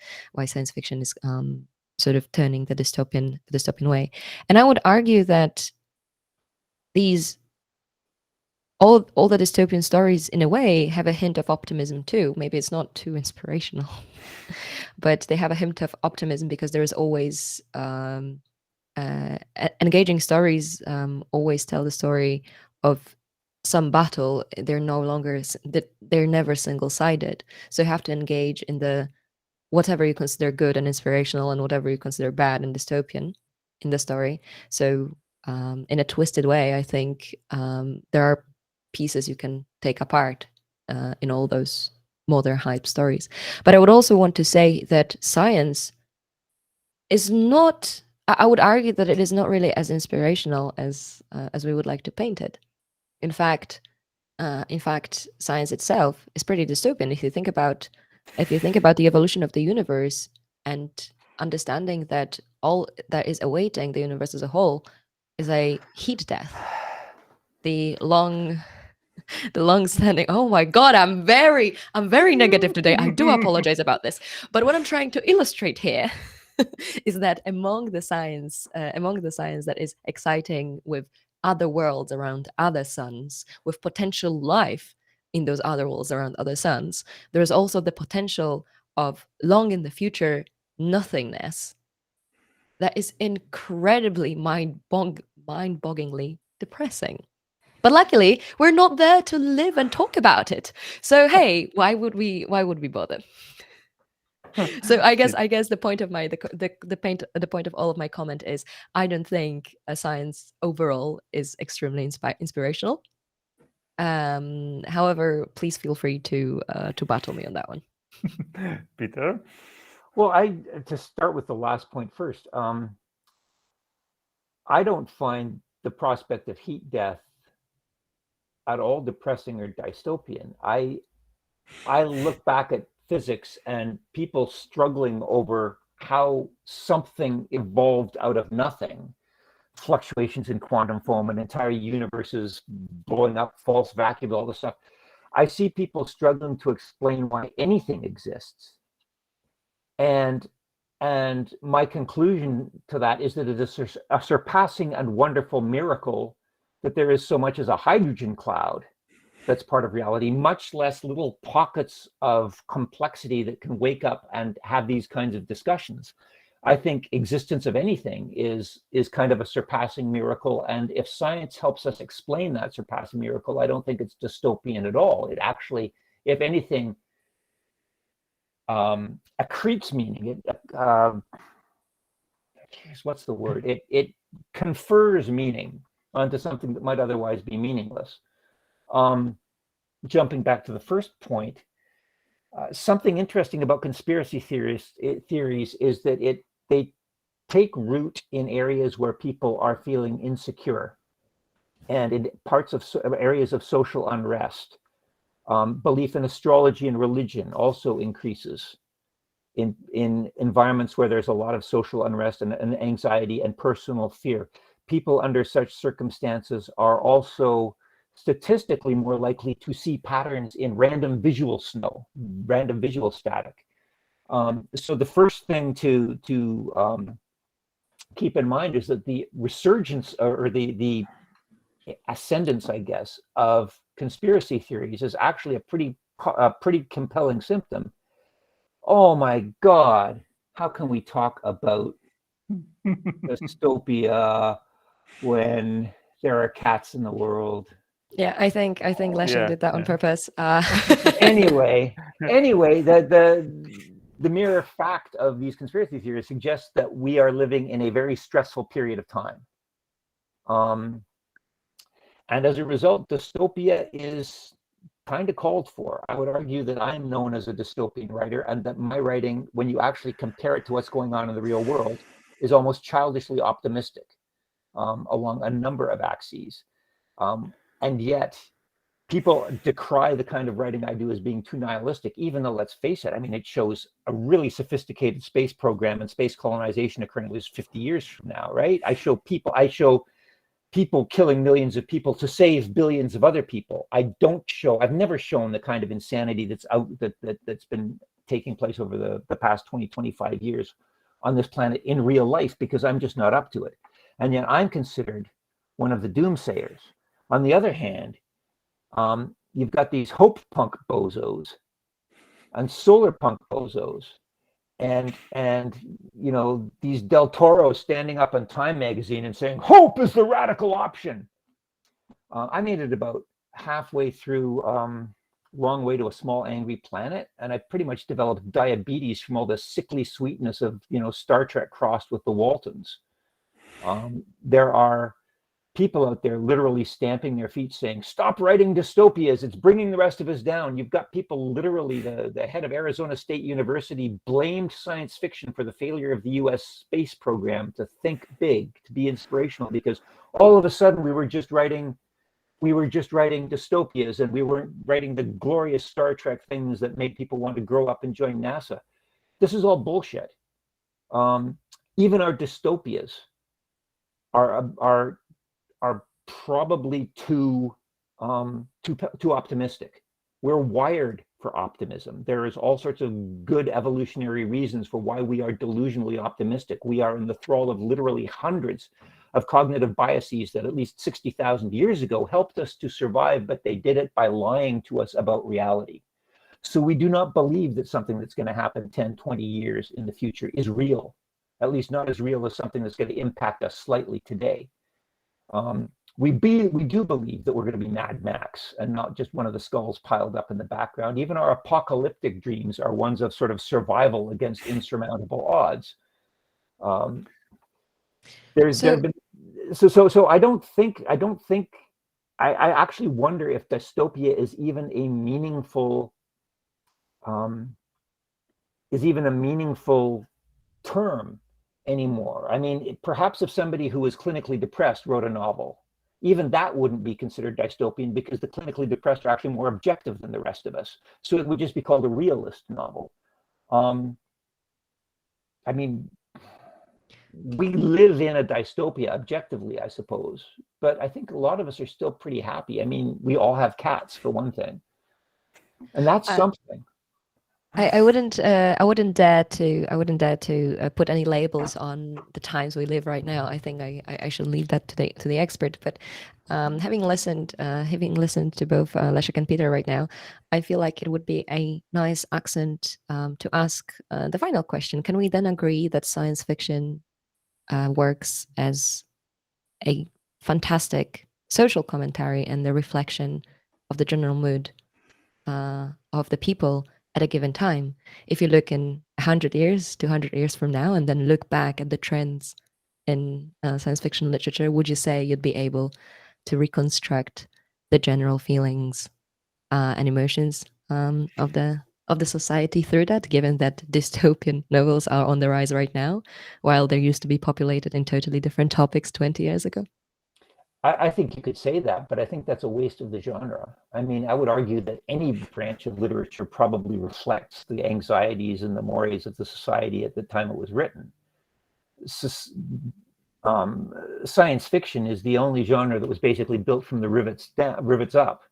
is sort of turning the dystopian way. And I would argue that all the dystopian stories, in a way, have a hint of optimism too. Maybe it's not too inspirational, but they have a hint of optimism, because there is always engaging stories always tell the story of some battle. They're never single-sided. So you have to engage in the whatever you consider good and inspirational and whatever you consider bad and dystopian in the story. So in a twisted way, I think there are pieces you can take apart in all those modern hype stories. But I would also want to say that science is not, I would argue that it is not really as inspirational as we would like to paint it. In fact, science itself is pretty dystopian. If you think about the evolution of the universe and understanding that all that is awaiting the universe as a whole is a heat death. The long-standing. Oh my God, I'm very negative today. I do apologize about this. But what I'm trying to illustrate here is that among the science that is exciting with other worlds around other suns, with potential life in those other worlds around other suns, there is also the potential of long in the future nothingness that is incredibly mind-bogglingly depressing. But luckily, we're not there to live and talk about it. So hey, why would we bother? So I guess the point of the point of all of my comment is I don't think science overall is extremely inspirational. However, please feel free to battle me on that one. Peter? Well, to start with the last point first, I don't find the prospect of heat death at all depressing or dystopian. I look back at physics and people struggling over how something evolved out of nothing, fluctuations in quantum foam and entire universes blowing up, false vacuum, all this stuff. I see people struggling to explain why anything exists. And my conclusion to that is that it is a surpassing and wonderful miracle that there is so much as a hydrogen cloud that's part of reality, much less little pockets of complexity that can wake up and have these kinds of discussions. I think existence of anything is kind of a surpassing miracle. And if science helps us explain that surpassing miracle, I don't think it's dystopian at all. It actually, if anything, accretes meaning. What's the word? It confers meaning onto something that might otherwise be meaningless. Jumping back to the first point, something interesting about conspiracy theories is that they take root in areas where people are feeling insecure and in parts of areas of social unrest. Belief in astrology and religion also increases in environments where there's a lot of social unrest and anxiety and personal fear. People under such circumstances are also statistically more likely to see patterns in random visual static. So the first thing to keep in mind is that the resurgence or the ascendance, I guess, of conspiracy theories is actually a pretty compelling symptom. Oh my God, how can we talk about dystopia when there are cats in the world? Yeah, I think Leszek did that on purpose. Anyway, the mere fact of these conspiracy theories suggests that we are living in a very stressful period of time. And as a result, dystopia is kind of called for. I would argue that I'm known as a dystopian writer, and that my writing, when you actually compare it to what's going on in the real world, is almost childishly optimistic along a number of axes. And yet, people decry the kind of writing I do as being too nihilistic, even though, let's face it, I mean, it shows a really sophisticated space program and space colonization occurring at least 50 years from now, right? I show people killing millions of people to save billions of other people. I've never shown the kind of insanity that's been taking place over the past 20, 25 years on this planet in real life, because I'm just not up to it. And yet I'm considered one of the doomsayers. On the other hand, you've got these hope punk bozos and solar punk bozos and you know, these Del Toro standing up on Time magazine and saying hope is the radical option. I made it about halfway through wrong way to a small angry planet, and I pretty much developed diabetes from all the sickly sweetness of, you know, Star Trek crossed with the Waltons. There are people out there literally stamping their feet saying, stop writing dystopias, it's bringing the rest of us down. You've got people literally, the head of Arizona State University blamed science fiction for the failure of the US space program to think big, to be inspirational, because all of a sudden we were just writing dystopias, and we weren't writing the glorious Star Trek things that made people want to grow up and join NASA. This is all bullshit. Even our dystopias are probably too optimistic. We're wired for optimism. There is all sorts of good evolutionary reasons for why we are delusionally optimistic. We are in the thrall of literally hundreds of cognitive biases that at least 60,000 years ago helped us to survive, but they did it by lying to us about reality. So we do not believe that something that's going to happen 10, 20 years in the future is real, at least not as real as something that's going to impact us slightly today. We do believe that we're going to be Mad Max and not just one of the skulls piled up in the background. Even our apocalyptic dreams are ones of sort of survival against insurmountable odds. I actually wonder if dystopia is even a meaningful term anymore. I mean, perhaps if somebody who is clinically depressed wrote a novel, even that wouldn't be considered dystopian, because the clinically depressed are actually more objective than the rest of us. So it would just be called a realist novel. I mean, we live in a dystopia objectively, I suppose, but I think a lot of us are still pretty happy. I mean, we all have cats, for one thing, and that's something. I wouldn't dare to put any labels on the times we live right now. I think I should leave that to the expert. But having listened to both Leszek and Peter right now, I feel like it would be a nice accent to ask the final question. Can we then agree that science fiction works as a fantastic social commentary and the reflection of the general mood of the people at a given time? If you look in 100 years, 200 years from now, and then look back at the trends in science fiction literature, would you say you'd be able to reconstruct the general feelings and emotions of the society through that, given that dystopian novels are on the rise right now, while they used to be populated in totally different topics 20 years ago? I think you could say that, but I think that's a waste of the genre. I mean, I would argue that any branch of literature probably reflects the anxieties and the mores of the society at the time it was written. Science fiction is the only genre that was basically built from the rivets up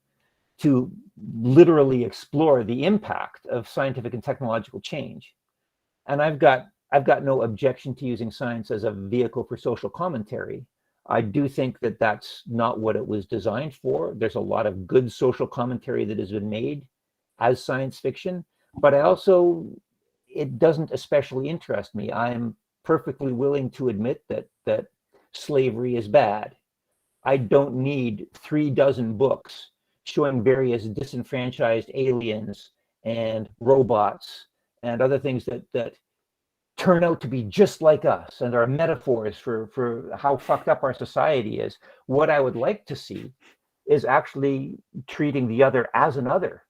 to literally explore the impact of scientific and technological change. And I've got no objection to using science as a vehicle for social commentary. I do think that that's not what it was designed for. There's a lot of good social commentary that has been made as science fiction, but it doesn't especially interest me. I'm perfectly willing to admit that slavery is bad. I don't need 36 books showing various disenfranchised aliens and robots and other things that turn out to be just like us and are metaphors for how fucked up our society is. What I would like to see is actually treating the other as an other.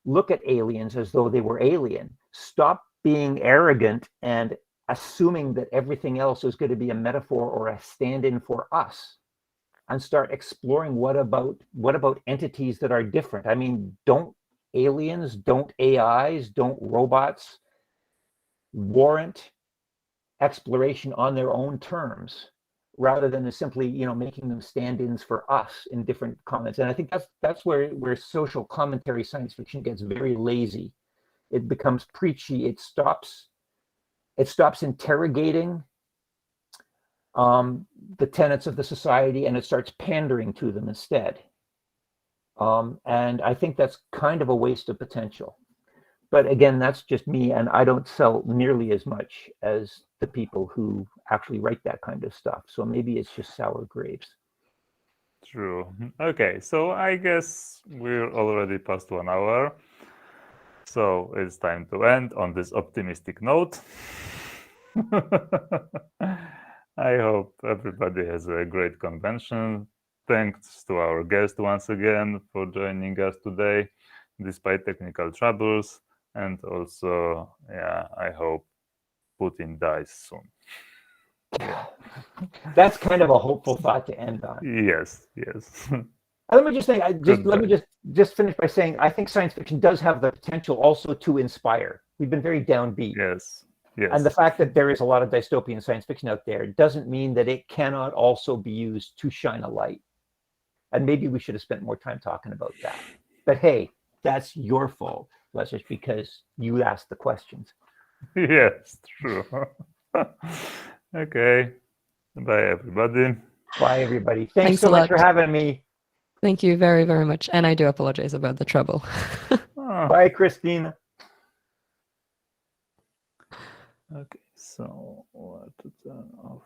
Look at aliens as though they were alien. Stop being arrogant and assuming that everything else is going to be a metaphor or a stand-in for us, and start exploring what about entities that are different. I mean, don't aliens, don't AIs, don't robots warrant exploration on their own terms, rather than simply, making them stand-ins for us in different comments? And I think that's where social commentary science fiction gets very lazy. It becomes preachy. It stops interrogating the tenets of the society, and it starts pandering to them instead. And I think that's kind of a waste of potential. But again, that's just me, and I don't sell nearly as much as the people who actually write that kind of stuff. So maybe it's just sour grapes. True. Okay, so I guess we're already past 1 hour. So it's time to end on this optimistic note. I hope everybody has a great convention. Thanks to our guest once again for joining us today, despite technical troubles. And also, yeah, I hope Putin dies soon. That's kind of a hopeful thought to end on. Yes, yes. Let me just say, let me just finish by saying, I think science fiction does have the potential also to inspire. We've been very downbeat. Yes, yes. And the fact that there is a lot of dystopian science fiction out there doesn't mean that it cannot also be used to shine a light. And maybe we should have spent more time talking about that. But hey, that's your fault, Leszek, because you asked the questions. Yes, true. Okay. Bye, everybody. Bye, everybody. Thanks a so much lot for having me. Thank you very, very much. And I do apologize about the trouble. Oh, Bye, Christina. okay, so what to turn off?